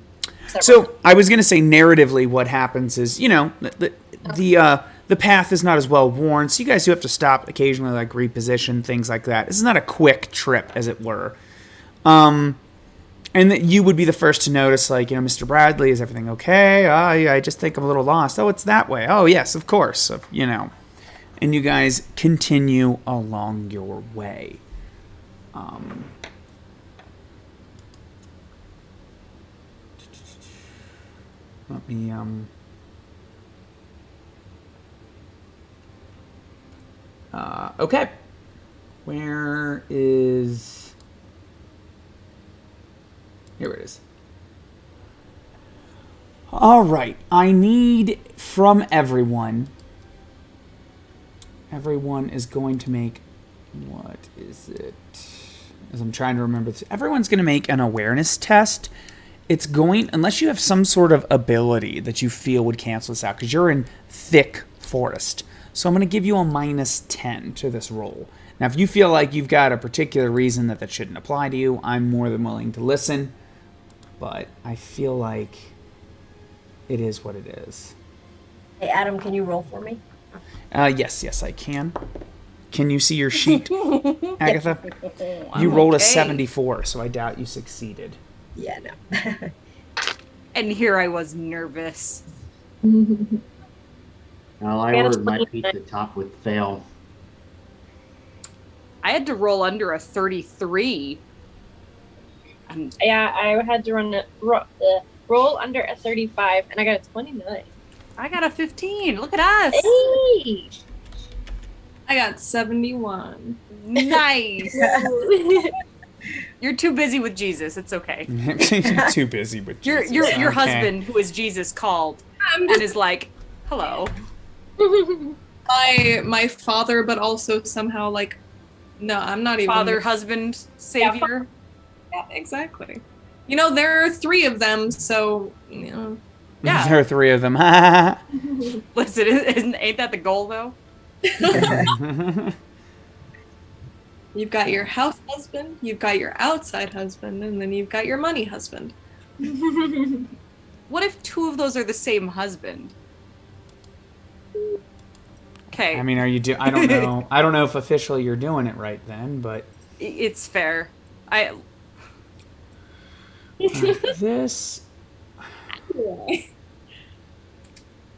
A: So I was going to say narratively, what happens is the path is not as well worn, so you guys do have to stop occasionally, like reposition things like that. This is not a quick trip, as it were. And that you would be the first to notice, like, Mr. Bradley, is everything okay? I just think I'm a little lost. Oh, it's that way. Oh, yes, of course. And you guys continue along your way. Let me, okay. Where is... Here it is. All right. I need from everyone... Everyone is going to make... What is it? As I'm trying to remember this. Everyone's going to make an awareness test. It's going... Unless you have some sort of ability that you feel would cancel this out. Because you're in thick forest. So I'm going to give you a -10 to this roll. Now, if you feel like you've got a particular reason that shouldn't apply to you, I'm more than willing to listen. But I feel like it is what it is.
F: Hey, Adam, can you roll for me?
A: Yes, I can. Can you see your sheet, Agatha? You rolled a 74, so I doubt you succeeded.
F: Yeah, no.
B: And here I was nervous.
C: Well, I ordered my pizza top with fail.
B: I had to roll under a 33.
E: Yeah, I had to roll under a 35, and I got a 29.
B: I got a 15. Look at us.
E: Hey!
D: I got 71.
B: Nice. You're too busy with Jesus. It's okay.
A: You're too busy with Jesus.
B: Your husband, who is Jesus, called and is like, hello.
D: My father, but also somehow like, no, I'm not even
B: Father, husband, savior.
D: Yeah, exactly. There are 3 of them, so
B: Yeah.
A: There are 3 of them.
B: Listen, ain't that the goal though?
D: You've got your house husband, you've got your outside husband, and then you've got your money husband.
B: What if 2 of those are the same husband? Okay.
A: I mean, I don't know. I don't know if officially you're doing it right then, but
B: it's fair.
A: This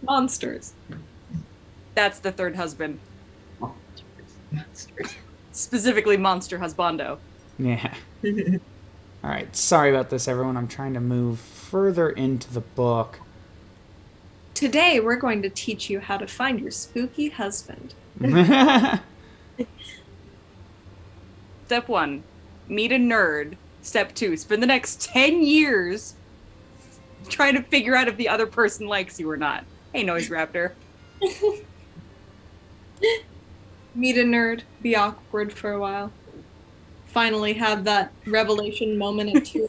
D: Monsters.
B: That's the 3rd husband.
C: Monsters.
B: Specifically Monster Husbando.
A: Yeah. All right. Sorry about this, everyone. I'm trying to move further into the book.
D: Today, we're going to teach you how to find your spooky husband.
B: Step 1, meet a nerd. Step 2, spend the next 10 years trying to figure out if the other person likes you or not. Hey, Noise Raptor.
D: Meet a nerd, be awkward for a while. Finally have that revelation moment at 2.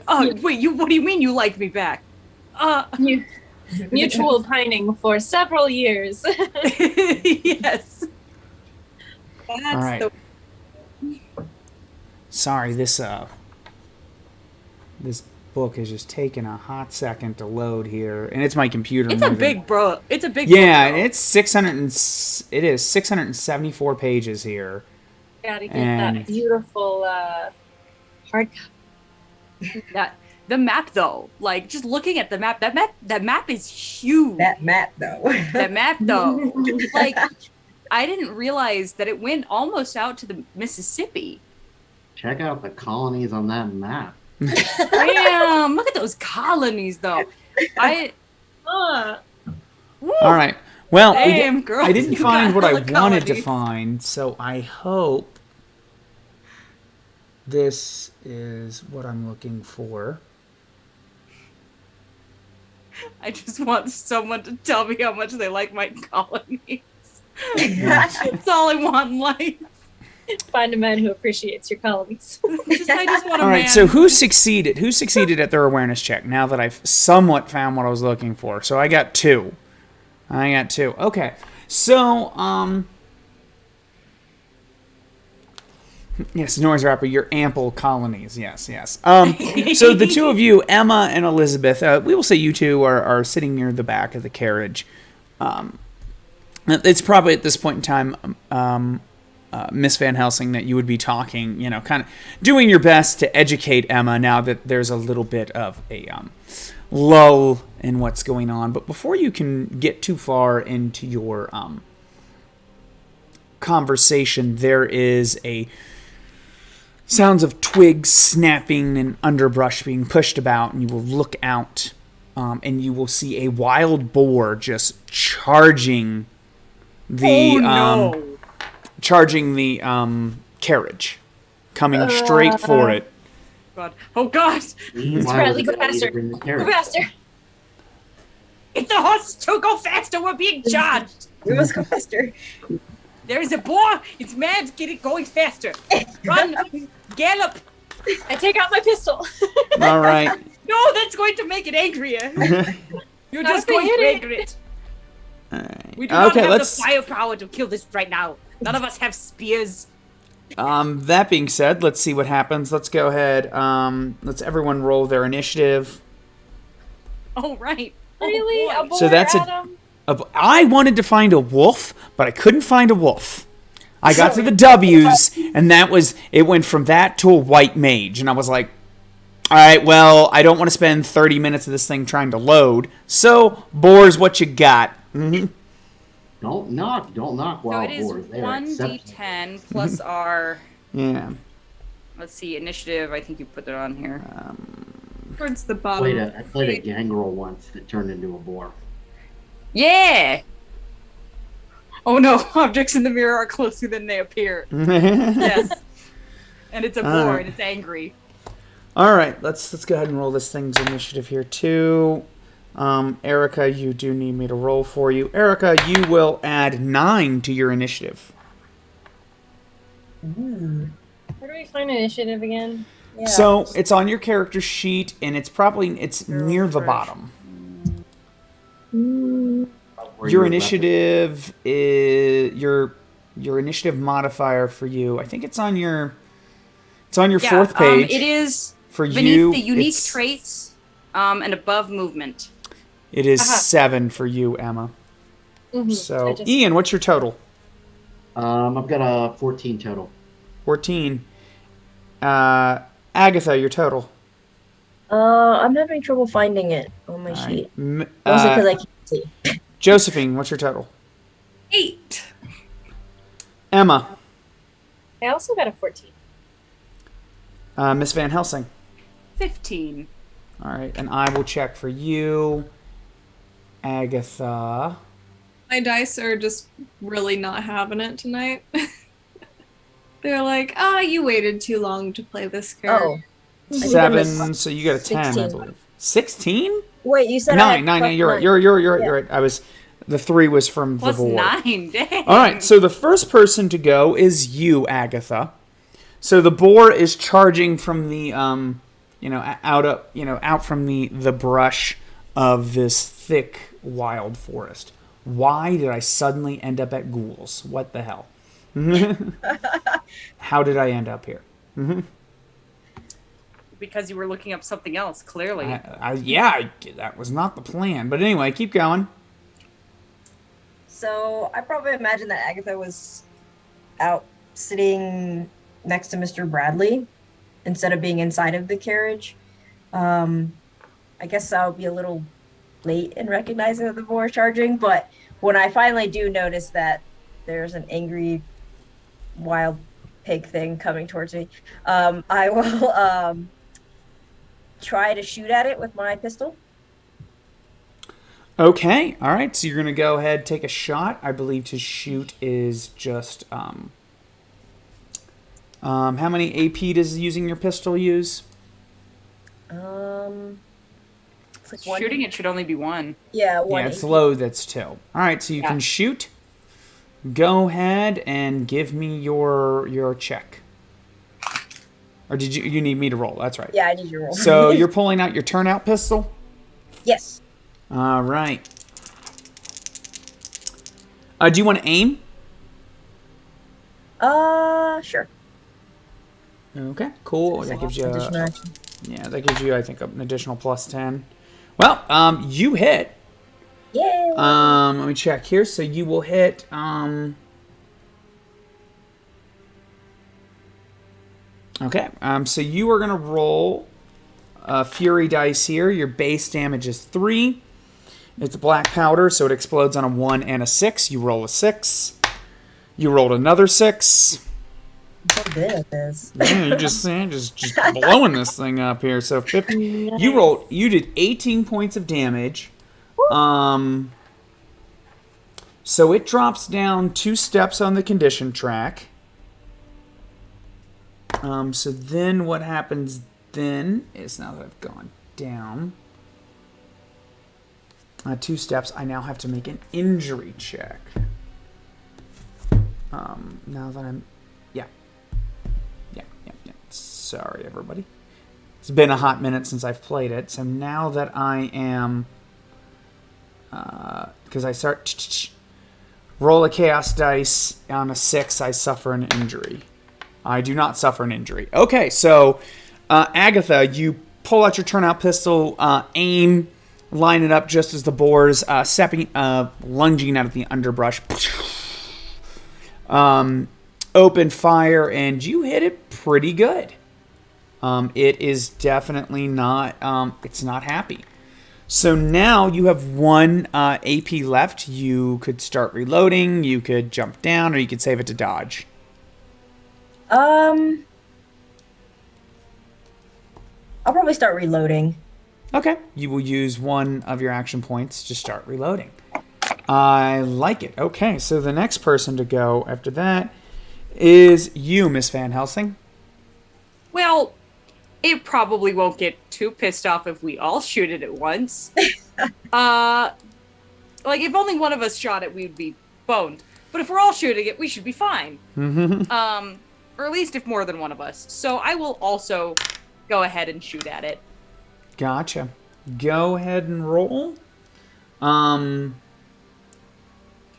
B: Oh, wait, what do you mean you like me back?
E: Mutual pining for several years.
B: Yes.
D: That's
A: All right.
D: the
A: Sorry, this book is just taking a hot second to load here, and it's my computer.
B: It's
A: moving.
B: a big bro. It's a big.
A: Yeah,
B: book, bro.
A: it's 674 pages here.
E: Gotta get
A: And-
E: that beautiful hard
B: That the map though, like just looking at the map, that map is huge.
F: That map, though.
B: That map though, like I didn't realize that it went almost out to the Mississippi.
C: Check out the colonies on that map.
B: Damn, look at those colonies though.
E: Ah,
B: Woo!
A: All right. Well,
B: Damn, girl,
A: I didn't
B: you
A: find
B: got
A: what I
B: hella
A: wanted to
B: colonies.
A: find, so I hope this is what I'm looking for.
B: I just want someone to tell me how much they like my colonies. That's all I want in life.
E: find a man who appreciates your colonies.
B: I just want a
A: All right,
B: man.
A: so who succeeded? Who succeeded at their awareness check now that I've somewhat found what I was looking for? So I got 2. Okay. So, yes, Noise Rapper, your ample colonies. Yes. So the two of you, Emma and Elizabeth, we will say you two are sitting near the back of the carriage. It's probably at this point in time, Miss Van Helsing, that you would be talking, kind of doing your best to educate Emma now that there's a little bit of a lull in what's going on. But before you can get too far into your conversation, there is a sounds of twigs snapping and underbrush being pushed about, and you will look out, and you will see a wild boar just charging the carriage, coming straight for it.
B: God. Oh God!
E: Bradley, go faster. Go faster.
B: If the horses to go faster, we're being charged.
F: We must go faster.
B: There is a boar. It's mad. Get it going faster. Run, gallop.
E: I take out my pistol.
A: All right.
B: No, that's going to make it angrier. You're
E: Not
B: just
E: if they
B: going to
E: hit
B: anger it.
A: All right.
B: We do not have
A: let's.
B: the firepower to kill this right now. None of us have spears.
A: That being said, let's see what happens. Let's go ahead. Let's everyone roll their initiative.
B: Oh, right.
E: Really?
B: Oh,
E: A boar,
A: So that's
E: Adam?
A: I wanted to find a wolf, but I couldn't find a wolf. I got to the W's, and it went from that to a white mage, and I was like, all right, well, I don't want to spend 30 minutes of this thing trying to load, so boar's what you got. Mm-hmm.
C: Don't knock
B: So
C: wild
B: it is
C: boars. They are exceptional.
B: 1d10 plus our,
A: Yeah.
B: let's see, initiative. I think you put it on here.
D: Towards the bottom.
C: I played a gangrel once that turned into a boar.
B: Yeah! Oh no, objects in the mirror are closer than they appear. Yes. And it's a boar
A: Alright.
B: and it's angry.
A: All right, let's go ahead and roll this thing's initiative here too. Erica, you do need me to roll for you. Erica, you will add 9 to your initiative.
F: Ooh.
E: Where do we find initiative again?
F: Yeah.
A: So it's on your character sheet, and it's near the
B: fresh.
A: bottom.
C: Where
A: Your
C: you
A: initiative is your initiative modifier for you. I think it's on your fourth page.
B: It is
A: for
B: beneath
A: you.
B: the unique
A: it's-
B: traits and above movement.
A: It is
E: Aha.
A: 7 for you, Emma.
E: Mhm.
A: So
E: I just-
A: Ian, what's your total?
C: I've got a 14 total.
A: 14. Agatha, your total.
F: I'm having trouble finding it on my
A: All right.
F: sheet. Mostly because I can't see.
A: Josephine, what's your total?
D: 8.
A: Emma.
E: I also got a 14.
A: Miss Van Helsing.
B: 15.
A: All right, and I will check for you, Agatha.
D: My dice are just really not having it tonight. They're like, you waited too long to play this card.
F: Oh. I think I
A: 7,
F: missed
A: so you got a 10, I
F: 16.
A: believe. 16?
F: Wait, you said
A: 9,
F: I had
A: 9, you're right.
F: +9.
A: You're right. The 3 was from
B: Plus
A: the board.
B: 9. Dang.
A: All right, so the first person to go is you, Agatha. So the boar is charging from the out from the brush of this thick wild forest. Why did I suddenly end up at ghouls? What the hell? How did I end up here?
B: Because you were looking up something else, clearly.
A: That was not the plan. But anyway, keep going.
F: So I probably imagine that Agatha was out sitting next to Mr. Bradley instead of being inside of the carriage. I guess I'll be a little late in recognizing that the boar is charging, but when I finally do notice that there's an angry wild pig thing coming towards me, I will try to shoot at it with my pistol.
A: Okay. All right. So you're gonna go ahead, take a shot. I believe to shoot is just how many AP does using your pistol use?
F: It's like one.
B: Shooting it should only be one.
F: Yeah, one.
A: Yeah, it's
F: AP.
A: low. That's 2. All right. So you
B: Yeah.
A: can shoot. Go ahead and give me your check. Or did you need me to roll? That's right.
F: Yeah, I need your roll.
A: So you're pulling out your turnout pistol.
F: Yes.
A: All right. Do you want to aim?
F: Sure.
A: Okay, cool. That gives you
F: Additional action.
A: yeah, that gives you I think an additional +10. Well, you hit.
F: Yay.
A: Let me check here. So you will hit okay. So you are gonna roll Fury dice here. Your base damage is 3. It's black powder, so it explodes on a 1 and a 6. You roll a 6. You rolled another 6.
F: I'm so good at this.
A: Man, you're just blowing this thing up here. So 50. You did 18 points of damage. So it drops down 2 steps on the condition track. So then what happens then is now that I've gone down 2 steps, I now have to make an injury check. Now that I'm, yeah. Sorry, everybody. It's been a hot minute since I've played it. So now that I am, because I start roll a chaos dice on a 6, I suffer an injury. I do not suffer an injury. Okay, so Agatha, you pull out your turnout pistol, aim, line it up just as the boar's lunging out of the underbrush. Open fire, and you hit it pretty good. It is definitely not. It's not happy. So now you have 1 AP left. You could start reloading. You could jump down, or you could save it to dodge.
F: I'll probably start reloading.
A: Okay. You will use 1 of your action points to start reloading. I like it. Okay, so the next person to go after that is you, Miss Van Helsing.
B: Well, it probably won't get too pissed off if we all shoot it at once. Like, if only one of us shot it, we'd be boned. But if we're all shooting it, we should be fine. Or at least if more than one of us. So I will also go ahead and shoot at it.
A: Gotcha. Go ahead and roll.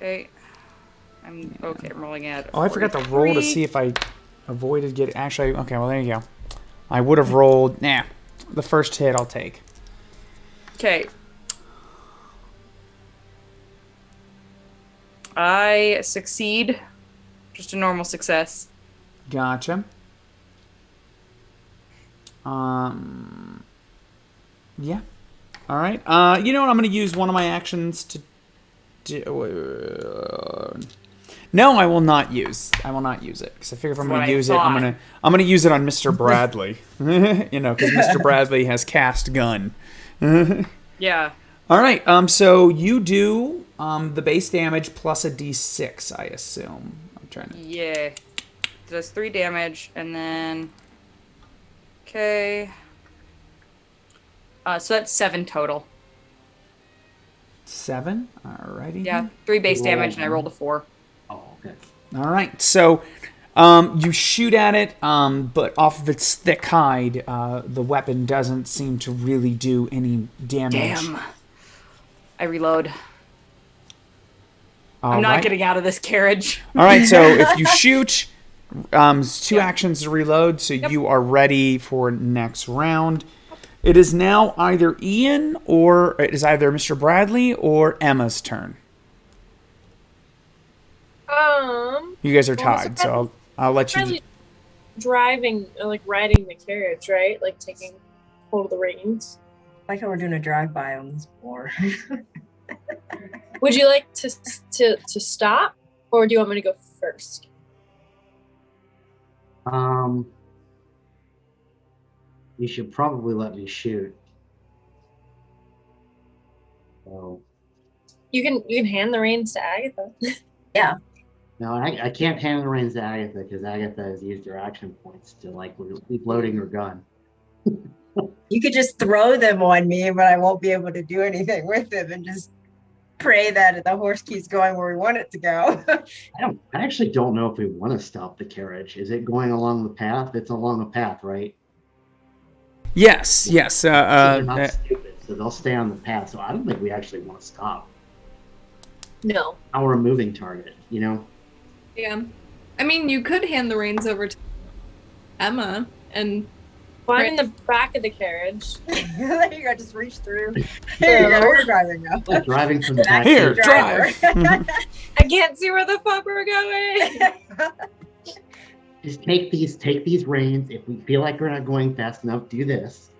B: Okay. I'm rolling at.
A: Oh, I forgot to roll to
B: 43.
A: see if I avoided getting. Actually, okay. Well, there you go. I would have rolled. Nah, the first hit I'll take.
B: Okay. I succeed. Just a normal success.
A: Gotcha. Yeah. All right. You know what? I'm going to use one of my actions to do. No, I will not use. I will not use it because I figure if I'm going to use it, I'm going to use it on Mr. Bradley. You know, because Mr. Bradley has cast gun.
B: Yeah.
A: All right. So you do the base damage plus a d6, I assume. I'm trying to.
B: Yeah. Does 3 damage, and then... Okay. So that's 7 total.
A: 7. Alrighty.
B: Yeah, 3 base damage, and I rolled a 4.
C: Oh, okay.
A: All right. So you shoot at it, but off of its thick hide, the weapon doesn't seem to really do any damage.
B: Damn. I reload.
A: All
B: I'm not
A: right.
B: getting out of this carriage.
A: All right. So if you shoot, 2 actions to reload, so you are ready for next round. It is now either Ian or it is either Mr. Bradley or Emma's turn. You guys are tied, so I'll let you.
E: Driving, like riding the carriage, right? Like taking hold of the reins.
F: I like how we're doing a drive-by on this floor.
E: Would you like to stop, or do you want me to go first?
C: You should probably let me shoot. So
E: You can hand the reins to Agatha.
F: Yeah.
C: No, I can't hand the reins to Agatha because Agatha has used her action points to like keep loading her gun.
F: You could just throw them on me, but I won't be able to do anything with them and just pray that the horse keeps going where we want it to go.
C: I actually don't know if we want to stop the carriage. Is it going along the path? It's along the path, right?
A: Yes.
C: So they're not stupid, so they'll stay on the path. So I don't think we actually want to stop.
E: No.
C: Our moving target, you know?
D: Yeah. I mean, you could hand the reins over to Emma and.
E: Well, I'm in the back of the carriage.
F: There you go, just reach through. Here you go, we're driving now.
C: Like driving from the back.
A: Here,
F: Driver.
A: drive.
E: I can't see where the fuck we're going.
C: Just take these reins. If we feel like we're not going fast enough, do this.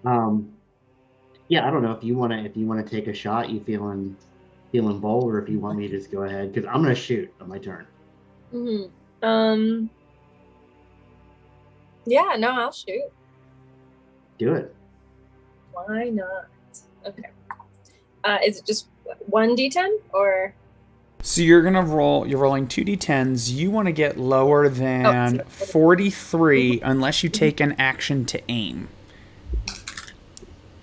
C: Yeah, I don't know if you wanna take a shot. You feeling bold, or if you want me to just go ahead, because I'm gonna shoot on my turn.
E: Mm-hmm. Yeah, no, I'll shoot.
C: Do it.
E: Why not? Okay. Is it just 1d10 or?
A: So you're rolling 2d10s. You want to get lower than 43 unless you take an action to aim.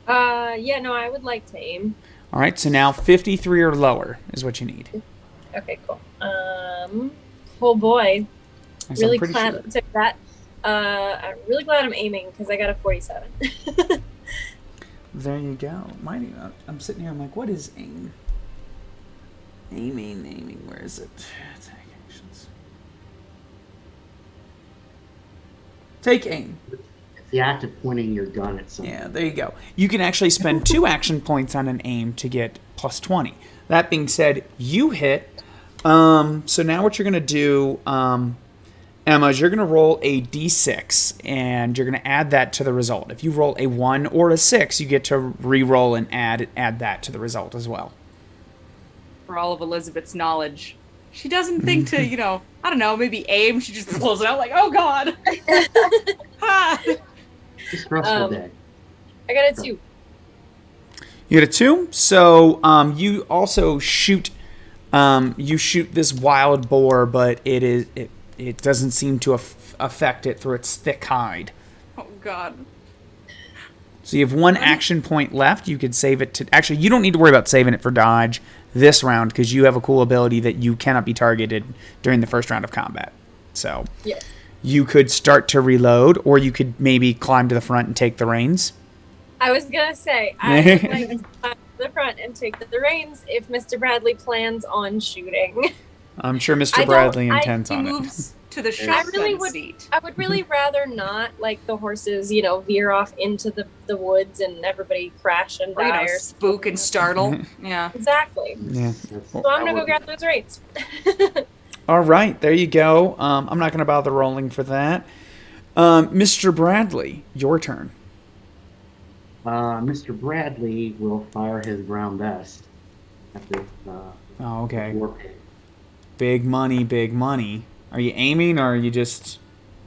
E: Yeah, no, I would like to aim.
A: All right, so now 53 or lower is what you need.
E: Okay, cool. Oh boy.
A: I'm
E: Really
A: pretty
E: glad
A: sure.
E: I took that. I'm really glad I'm aiming because I got a 47.
A: There you go. I'm sitting here, I'm like, what is aim? Aiming, where is it? Attack actions. Take aim.
C: It's the act of pointing your gun at someone.
A: Yeah, there you go. You can actually spend 2 action points on an aim to get plus 20. That being said, you hit. So now what you're going to do, Emma, is you're going to roll a d6, and you're going to add that to the result. If you roll a 1 or a 6, you get to re-roll and add that to the result as well.
B: For all of Elizabeth's knowledge, she doesn't think to, I don't know, maybe aim. She just pulls it out like, oh god. Ha!
C: It's a stressful day.
E: I got a 2.
A: You get a 2, so you also shoot. You shoot this wild boar, but it doesn't seem to affect it through its thick hide.
B: Oh god.
A: So you have 1 action point left. You could save it to... Actually, you don't need to worry about saving it for dodge this round because you have a cool ability that you cannot be targeted during the first round of combat. So
E: Yes.
A: You could start to reload, or you could maybe climb to the front and take the reins.
E: I was going to say, I would like to climb to the front and take the reins if Mr. Bradley plans on shooting.
A: I'm sure Mr. Bradley intends
B: He
A: on it.
B: moves to the shotgun seat.
E: I would really rather not, like, the horses, veer off into the woods and everybody crash and
B: Or,
E: die. Or
B: spook and startle. Yeah.
E: Exactly.
A: Yeah.
E: So I'm going to go grab those reins.
A: All right, there you go. I'm not going to bother rolling for that. Mr. Bradley, your turn.
C: Mr. Bradley will fire his brown vest at the
A: Oh, okay.
C: war pig.
A: Big money. Are you aiming, or are you just...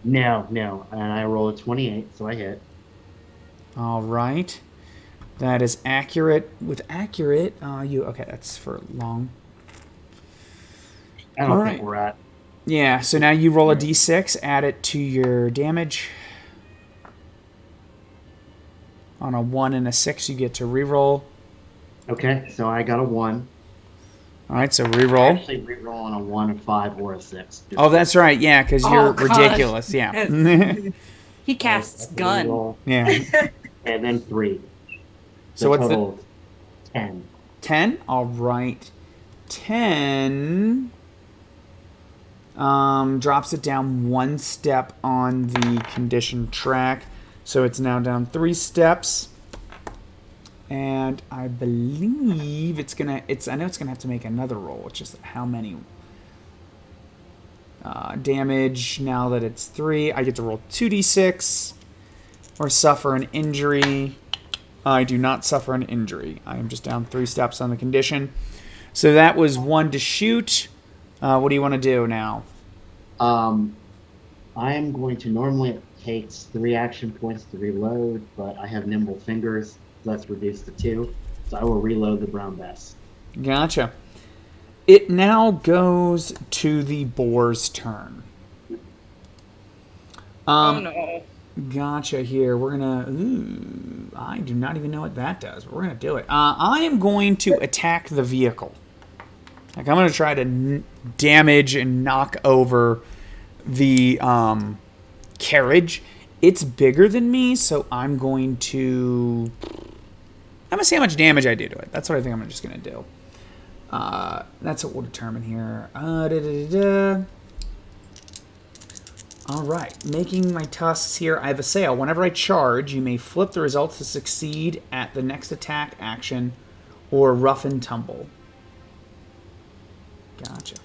C: No, and I roll a 28, so I hit.
A: All right. That is accurate. With accurate, okay, that's for long.
C: I don't
A: All
C: think
A: right.
C: we're at.
A: Yeah, so now you roll a d6, add it to your damage. On a 1 and a 6, you get to reroll.
C: Okay, so I got a 1.
A: All right, so
C: I
A: reroll.
C: actually reroll on a 1, a 5, or a 6.
A: Oh, that's right. Yeah, because you're
B: God.
A: ridiculous. Yeah.
B: He casts gun.
C: Reroll,
A: Yeah.
C: and then 3.
A: So what's the
C: total is 10.
A: 10? All right. 10 drops it down 1 step on the condition track. So it's now down 3 steps. And I believe I know it's gonna have to make another roll, which is how many damage now that it's 3. I get to roll 2d6 or suffer an injury. I do not suffer an injury. I am just down 3 steps on the condition. So that was 1 to shoot. What do you want to do now?
C: I am going to normally it takes 3 action points to reload, but I have nimble fingers, that's reduced to 2. So I will reload the brown bess.
A: Gotcha. It now goes to the boar's turn.
B: Oh no.
A: Gotcha here. We're gonna... Ooh, I do not even know what that does, but we're gonna do it. I am going to attack the vehicle. Like, I'm gonna try to damage and knock over the carriage. It's bigger than me, so I'm going to... I'm gonna see how much damage I do to it. That's what I think I'm just gonna do. That's what we'll determine here. All right, making my tasks here. I have a sale. Whenever I charge, you may flip the results to succeed at the next attack action or rough and tumble. Gotcha.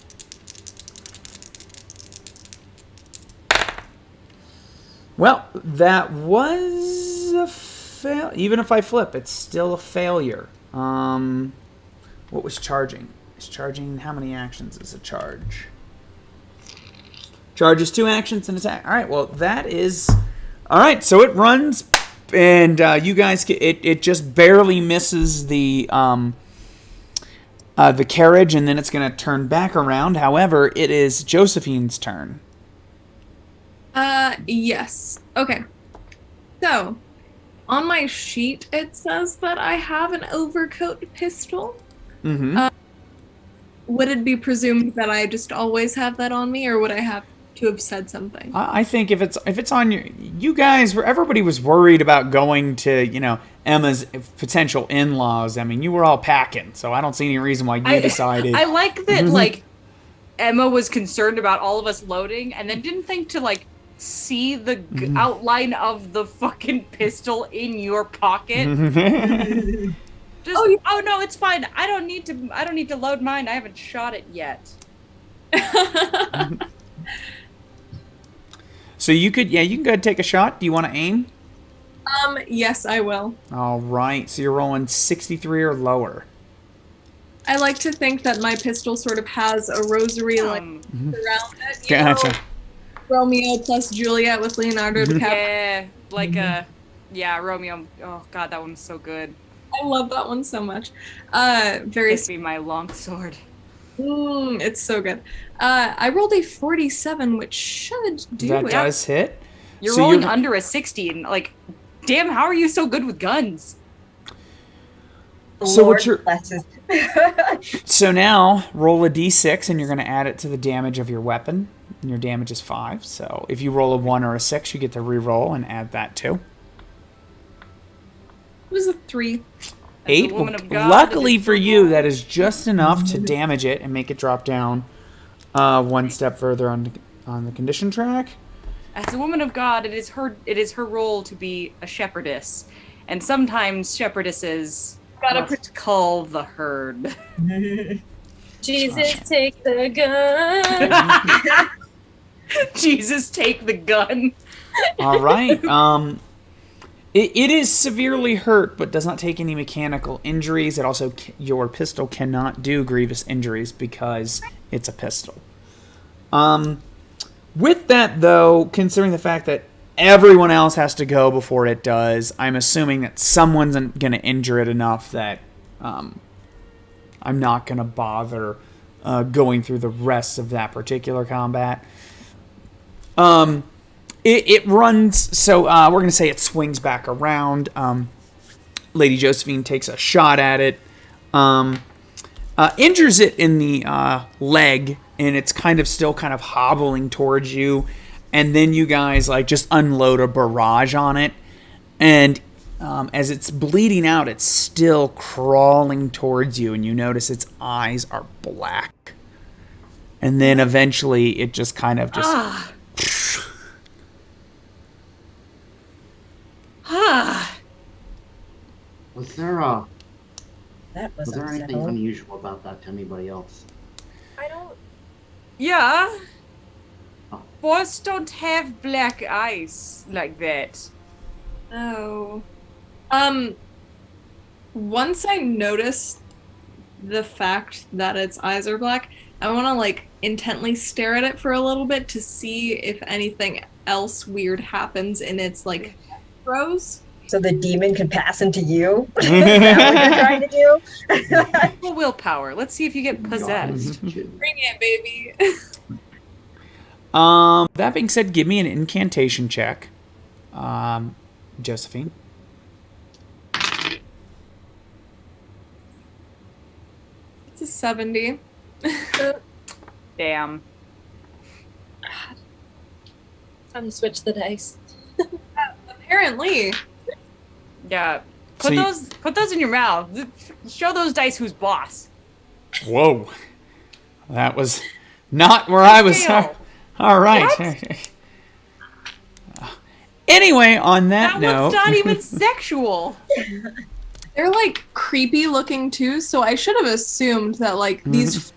A: Well, that was a fail. Even if I flip, it's still a failure. What was charging? Is charging, how many actions is a charge? Charge is 2 actions and attack. All right, well, that is... All right, so it runs, and you guys get... It just barely misses the carriage, and then it's going to turn back around. However, it is Josephine's turn.
D: Yes. Okay. So, on my sheet, it says that I have an overcoat pistol.
A: Mm-hmm.
D: Would it be presumed that I just always have that on me, or would I have to have said something?
A: I think if it's on you guys, everybody was worried about going to, Emma's potential in-laws. I mean, you were all packing, so I don't see any reason why you decided.
B: I like that, Emma was concerned about all of us loading, and then didn't think to, see the outline of the fucking pistol in your pocket. Just, oh no, it's fine. I don't need to load mine. I haven't shot it yet.
A: So you can go ahead and take a shot. Do you want to aim?
D: Yes, I will.
A: All right. So you're rolling 63 or lower.
D: I like to think that my pistol sort of has a rosary around it.
A: Gotcha.
D: Romeo plus Juliet with Leonardo DiCaprio.
B: Yeah, Romeo. Oh god, that one was so good.
D: I love that one so much.
B: Kiss me, my long sword.
D: It's so good. I rolled a 47, which should do
A: that
D: it.
A: That does hit.
B: You're rolling under a 60, and damn, how are you so good with guns?
A: So So now roll a d6, and you're going to add it to the damage of your weapon. And your damage is 5. So if you roll a 1 or a 6, you get to re-roll and add that too.
D: It was a 3.
A: 8. Luckily for you, that is just enough to damage it and make it drop down one step further on the condition track.
B: As a woman of God, it is her role to be a shepherdess, and sometimes shepherdesses must cull the herd.
E: Jesus, take the gun.
B: Jesus, take the gun.
A: All right. It is severely hurt, but does not take any mechanical injuries. It also, your pistol cannot do grievous injuries because it's a pistol. With that, though, considering the fact that everyone else has to go before it does, I'm assuming that someone's going to injure it enough that I'm not going to bother going through the rest of that particular combat. It runs, so we're going to say it swings back around. Lady Josephine takes a shot at it, injures it in the leg, and it's still hobbling towards you. And then you guys just unload a barrage on it, and as it's bleeding out, it's still crawling towards you, and you notice its eyes are black. And then eventually it just
C: Was there
F: Was
C: there anything unusual about that to anybody else?
E: I don't.
B: Yeah.
C: Oh.
B: Boys don't have black eyes like that.
D: Oh. Once I notice the fact that its eyes are black, I want to intently stare at it for a little bit to see if anything else weird happens in its throws.
F: So the demon can pass into you? Is that what you're trying to do?
B: Willpower. Let's see if you get possessed.
D: Bring it, baby.
A: That being said, give me an incantation check, Josephine.
D: It's a 70.
B: Damn.
E: Time to switch the dice.
D: Apparently.
B: Yeah.
A: So
B: Put those in your mouth. Show those dice who's boss.
A: Whoa. That was not where I was.
B: Fail.
A: All right. Anyway, on that note.
B: One's not even sexual.
D: They're like creepy looking too, so I should have assumed that like these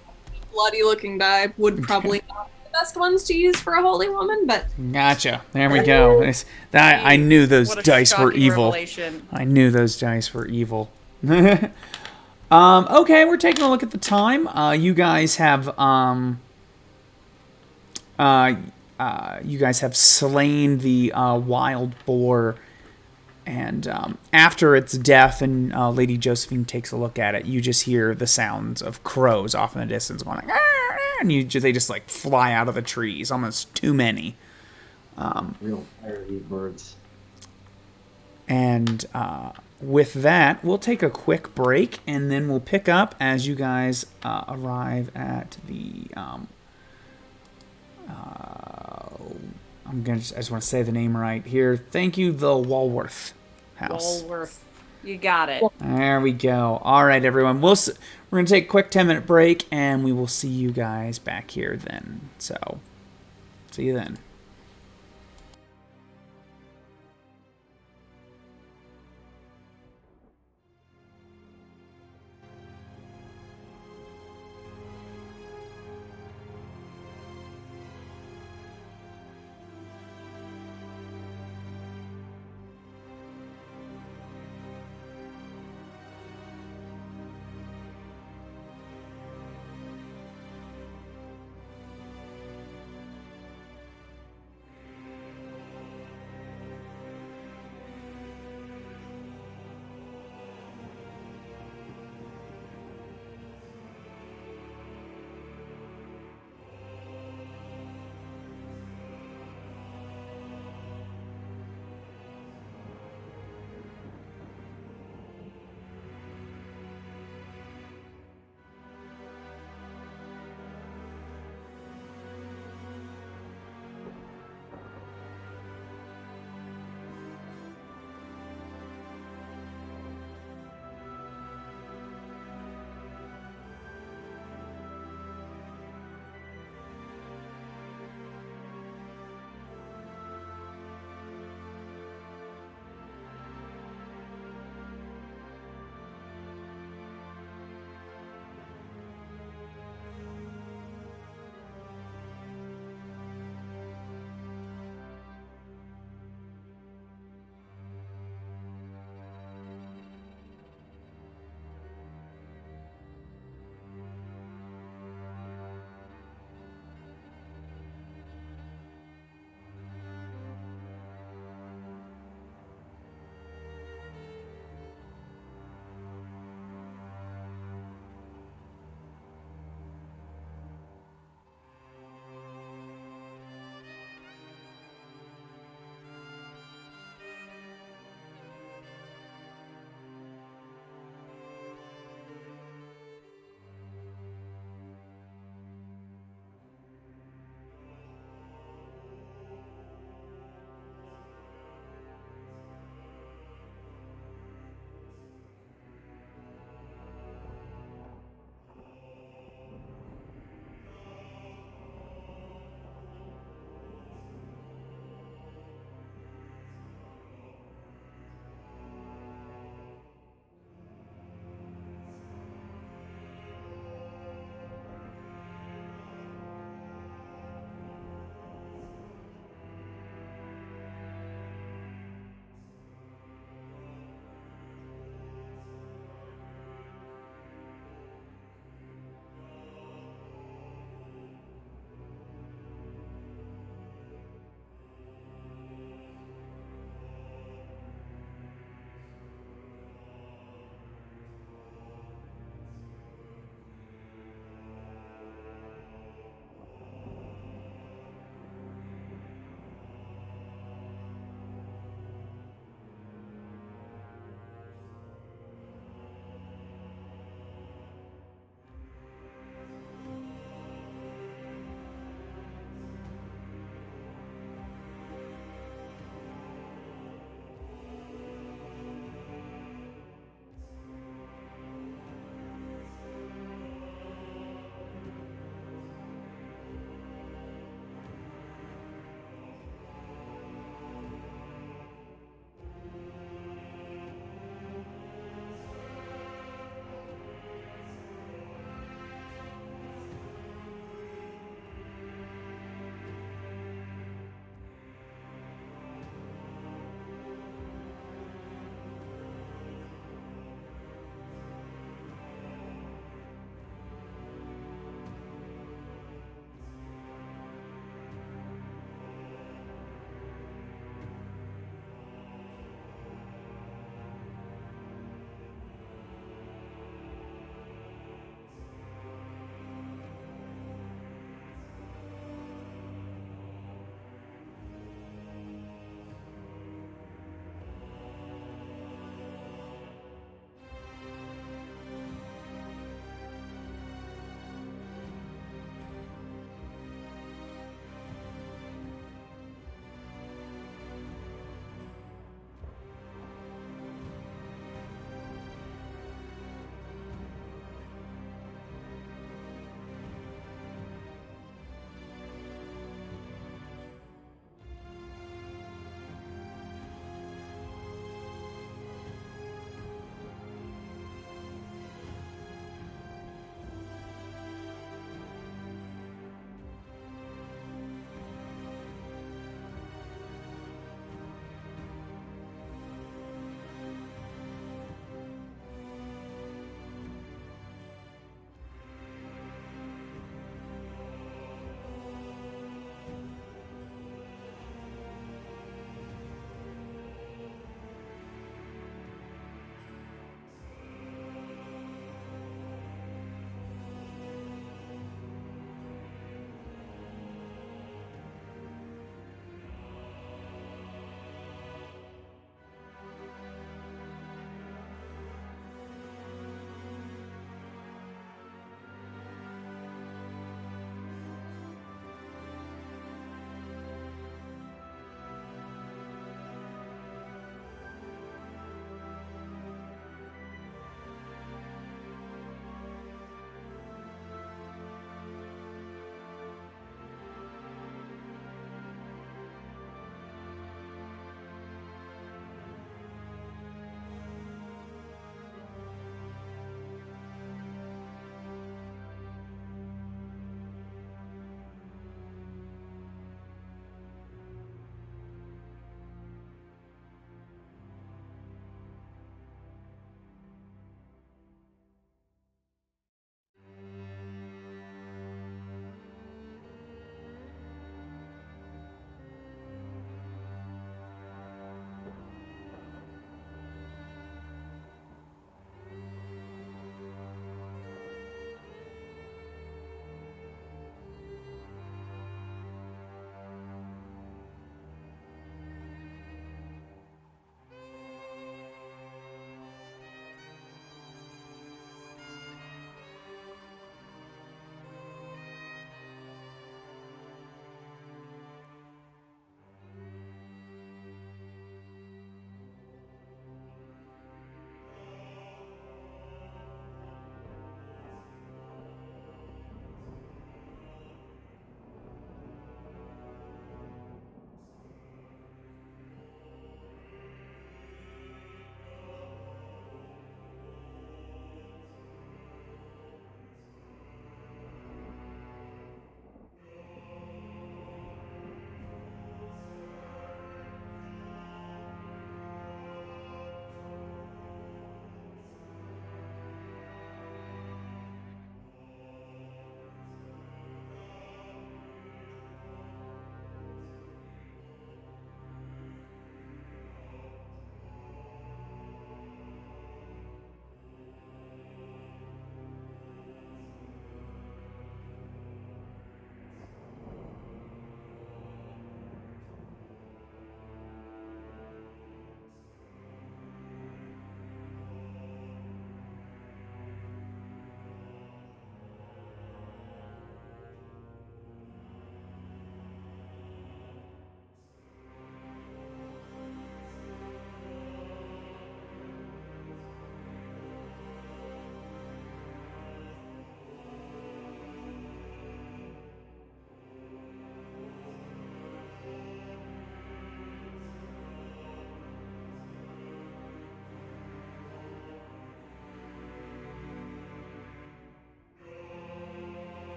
D: bloody looking die would probably not be the best ones to use for a holy woman, but
A: Gotcha. There we go. I knew those
B: What a
A: dice were
B: shocking
A: evil.
B: revelation.
A: I knew those dice were evil. Okay, we're taking a look at the time. You guys have slain the wild boar, and after its death, and Lady Josephine takes a look at it, you just hear the sounds of crows off in the distance going like, "Ah, ah," and they just like fly out of the trees, almost too many.
C: Real fiery birds.
A: And with that, we'll take a quick break, and then we'll pick up as you guys arrive at the. I just want to say the name right here. Thank you, the Walworth house.
B: Walworth. You got it.
A: There we go. All right, everyone. We're gonna take a quick 10-minute break, and we will see you guys back here then. So, see you then.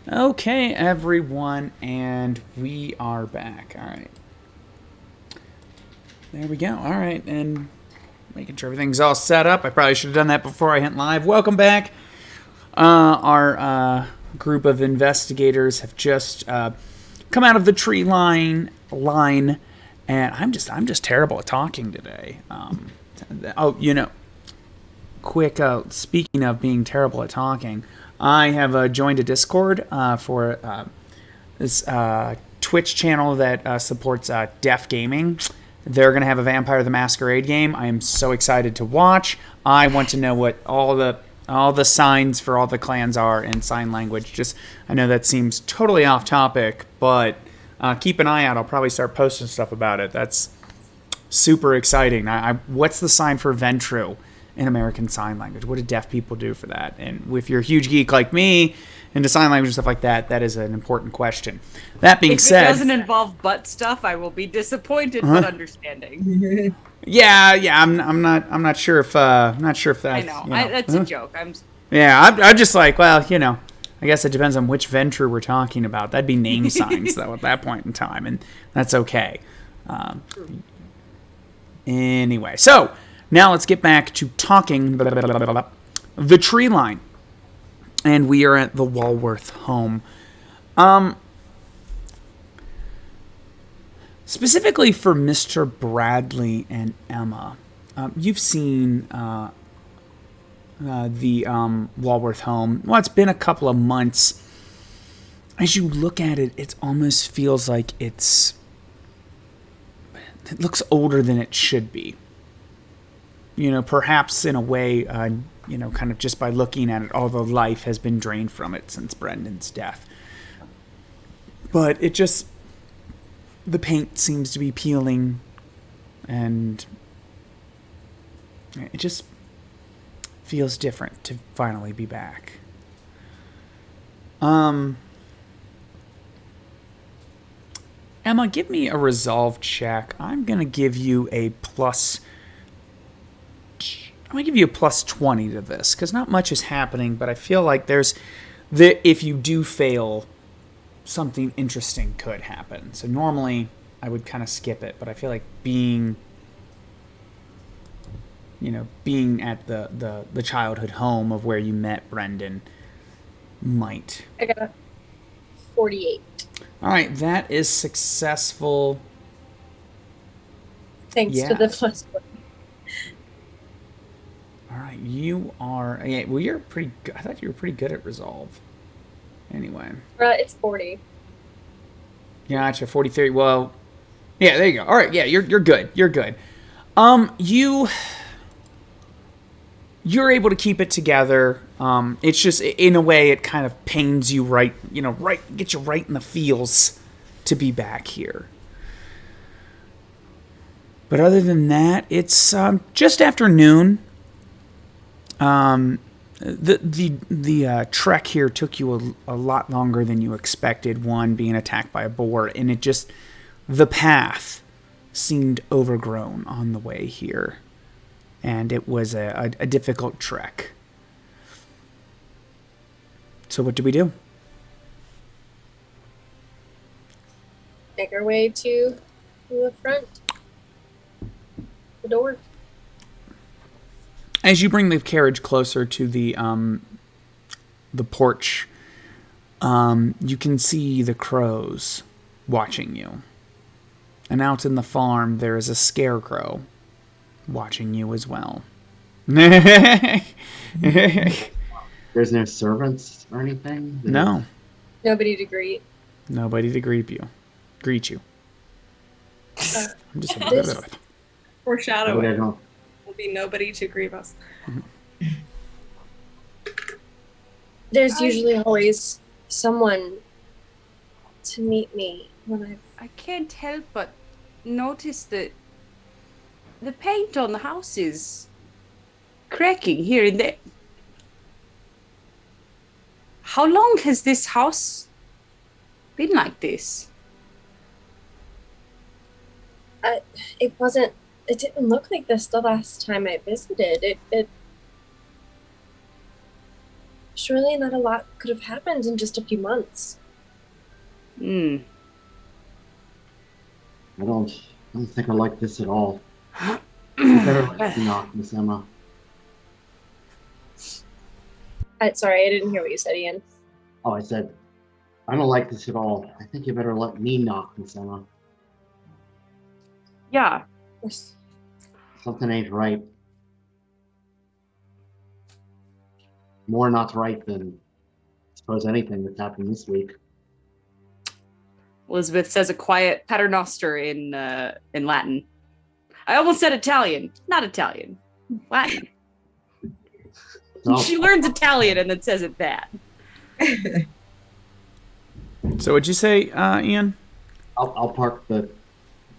A: Okay, everyone, and we are back. All right. There we go. All right, and making sure everything's all set up. I probably should have done that before I hit live. Welcome back. Our group of investigators have just come out of the tree line, and I'm just terrible at talking today. Quick. Speaking of being terrible at talking, I have joined a Discord for this Twitch channel that supports deaf gaming. They're going to have a Vampire the Masquerade game. I am so excited to watch. I want to know what all the signs for all the clans are in sign language. I know that seems totally off topic, but keep an eye out. I'll probably start posting stuff about it. That's super exciting. What's the sign for Ventru in American Sign Language? What do deaf people do for that? And if you're a huge geek like me into sign language and stuff like that, that is an important question. That being said,
B: if it doesn't involve butt stuff, I will be disappointed but understanding.
A: Yeah. I'm not sure if that.
B: I know. That's a joke.
A: I'm just like, well, I guess it depends on which Venture we're talking about. That'd be name signs though at that point in time, and that's okay. Anyway, so now let's get back to talking the tree line. And we are at the Walworth home. Specifically for Mr. Bradley and Emma. You've seen the Walworth home. Well, it's been a couple of months. As you look at it, it almost feels like it looks older than it should be. Perhaps in a way, kind of just by looking at it, although life has been drained from it since Brendan's death. But the paint seems to be peeling, and it just feels different to finally be back. Emma, give me a resolve check. I'm going to give you a plus... I'm going to give you a plus 20 to this, because not much is happening, but I feel like if you do fail, something interesting could happen. So normally, I would kind of skip it, but I feel like being at the childhood home of where you met Brendan might.
E: I got a 48.
A: All right, that is successful.
E: Thanks to the plus 20.
A: All right, you are... Yeah, well, you're pretty good. I thought you were pretty good at resolve. Anyway.
E: It's 40.
A: Gotcha, 43. Well, yeah, there you go. All right, yeah, you're good. You're good. You're able to keep it together. It's just, in a way, it kind of pains you gets you right in the feels to be back here. But other than that, it's just after noon. The trek here took you a lot longer than you expected. One, being attacked by a boar, and the path seemed overgrown on the way here, and it was a difficult trek. So what do we do?
E: Make our way to the front. The door.
A: As you bring the carriage closer to the porch, you can see the crows watching you. And out in the farm, there is a scarecrow watching you as well.
C: There's no servants or anything?
A: No.
E: Nobody to greet.
A: Nobody to greet you. I'm just
D: foreshadowing. Will be nobody to grieve us.
E: There's usually always someone to meet me when
B: I can't help but notice that the paint on the house is cracking here and there. How long has this house been like this?
E: It didn't look like this the last time I visited. surely not a lot could have happened in just a few months.
B: Hmm.
C: I don't think I like this at all. You better let me knock, Miss Emma.
E: Sorry, I didn't hear what you said, Ian.
C: Oh, I said, I don't like this at all. I think you better let me knock, Miss Emma.
B: Yeah.
C: Something ain't right. More not right than, I suppose, anything that's happened this week.
B: Elizabeth says a quiet paternoster in Latin. I almost said Italian. Not Italian. Latin.
C: So,
B: She learns Italian and then says it that.
A: So what'd you say, Ian?
C: I'll park the,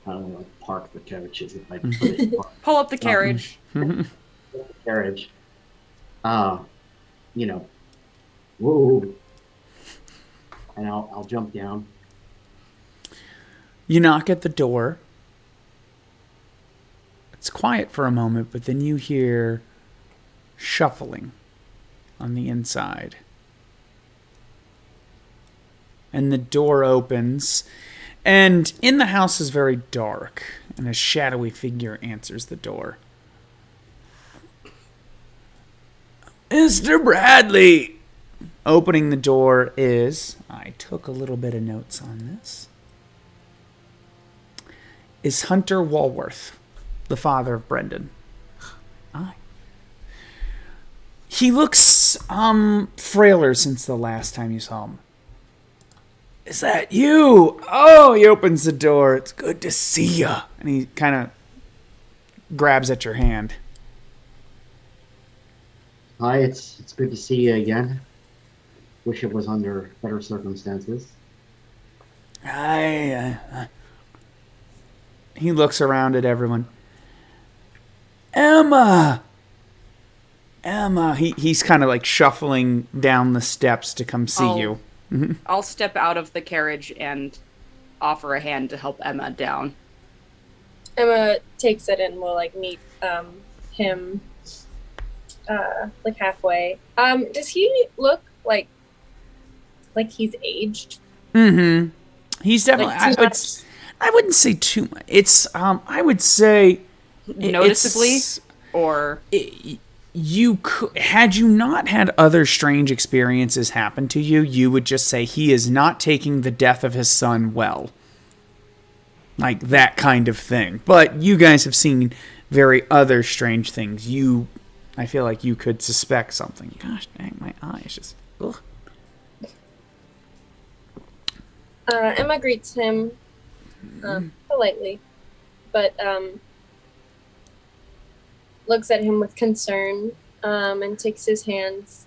C: I don't know, park the carriages if I put it in park.
B: Pull up the carriage.
C: The carriage. You know, whoa. And I'll jump down.
A: You knock at the door. It's quiet for a moment, but then you hear shuffling on the inside. And the door opens, and in the house is very dark, and a shadowy figure answers the door. Mr. Bradley! Opening the door is, I took a little bit of notes on this, is Hunter Walworth, the father of Brendan. Aye. He looks frailer since the last time you saw him. Is that you? Oh, he opens the door. It's good to see ya. And he kind of grabs at your hand.
C: Hi, it's good to see you again. Wish it was under better circumstances.
A: He looks around at everyone. Emma! He's kind of like shuffling down the steps to come see you.
B: I'll step out of the carriage and offer a hand to help Emma down.
E: Emma takes it and will like meet him like halfway. Does he look like he's aged?
A: Mm-hmm. He's definitely.
E: Like,
A: I wouldn't say too much. It's. I would say
B: Noticeably, or
A: you could, had you not had other strange experiences happen to you, you would just say he is not taking the death of his son well. Like that kind of thing. But you guys have seen very other strange things. I feel like you could suspect something. Gosh dang, my eyes just. Ugh.
E: Emma greets him politely, but looks at him with concern and takes his hands.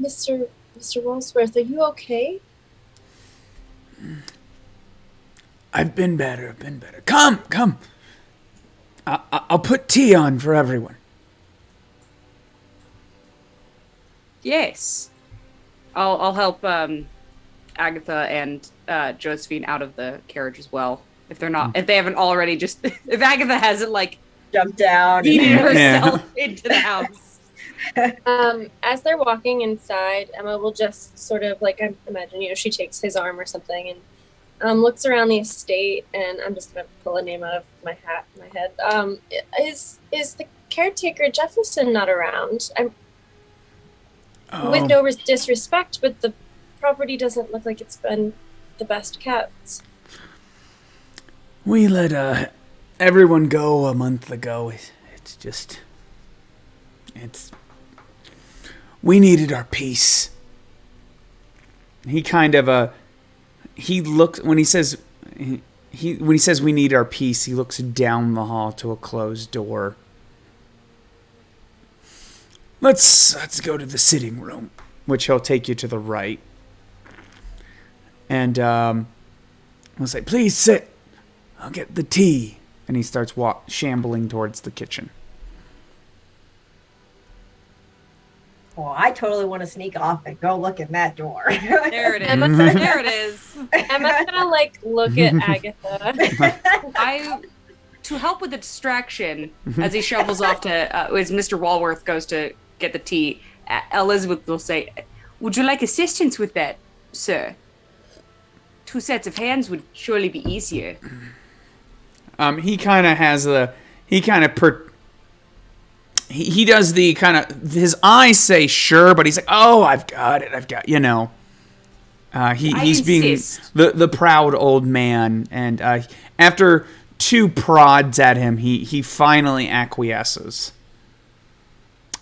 E: Mr. Walsworth, are you okay?
A: I've been better. Come. I'll put tea on for everyone.
B: yes, I'll help Agatha and Josephine out of the carriage as well. If they're not, if they haven't already if Agatha hasn't like
F: Jump down.
B: eaten herself into the house.
E: As they're walking inside, Emma will just sort of like, I imagine, she takes his arm or something and looks around the estate, and I'm just gonna pull a name out of my head. Is the caretaker Jefferson not around? With no disrespect, but the property doesn't look like it's been the best kept.
A: We let everyone go a month ago. We needed our peace. He kind of he looks when he says we need our peace. He looks down the hall to a closed door. Let's go to the sitting room, which he'll take you to the right. And I'll say, please sit. I'll get the tea. And he starts shambling towards the kitchen.
F: Well, I totally want to sneak off and go look in that door.
B: There it is.
E: Emma,
B: There it is.
E: Emma's gonna like look at Agatha.
B: To help with the distraction, as he shovels off as Mr. Walworth goes to get the tea, Elizabeth will say, "Would you like assistance with that, sir? 2 sets of hands would surely be easier."
A: He kind of has he does the kind of, his eyes say sure, but he's like, oh, I've got it, he's being
B: insist.
A: the proud old man, and after 2 prods at him, he finally acquiesces.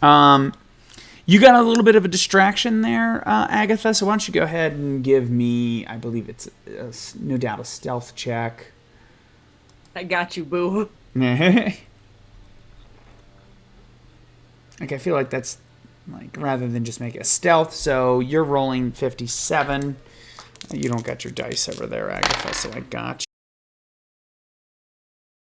A: You got a little bit of a distraction there, Agatha, so why don't you go ahead and give me, I believe it's no doubt a stealth check.
B: I got you, boo.
A: Like, I feel like that's, like, rather than just make it a stealth, so you're rolling 57. You don't got your dice over there, Agatha, so I got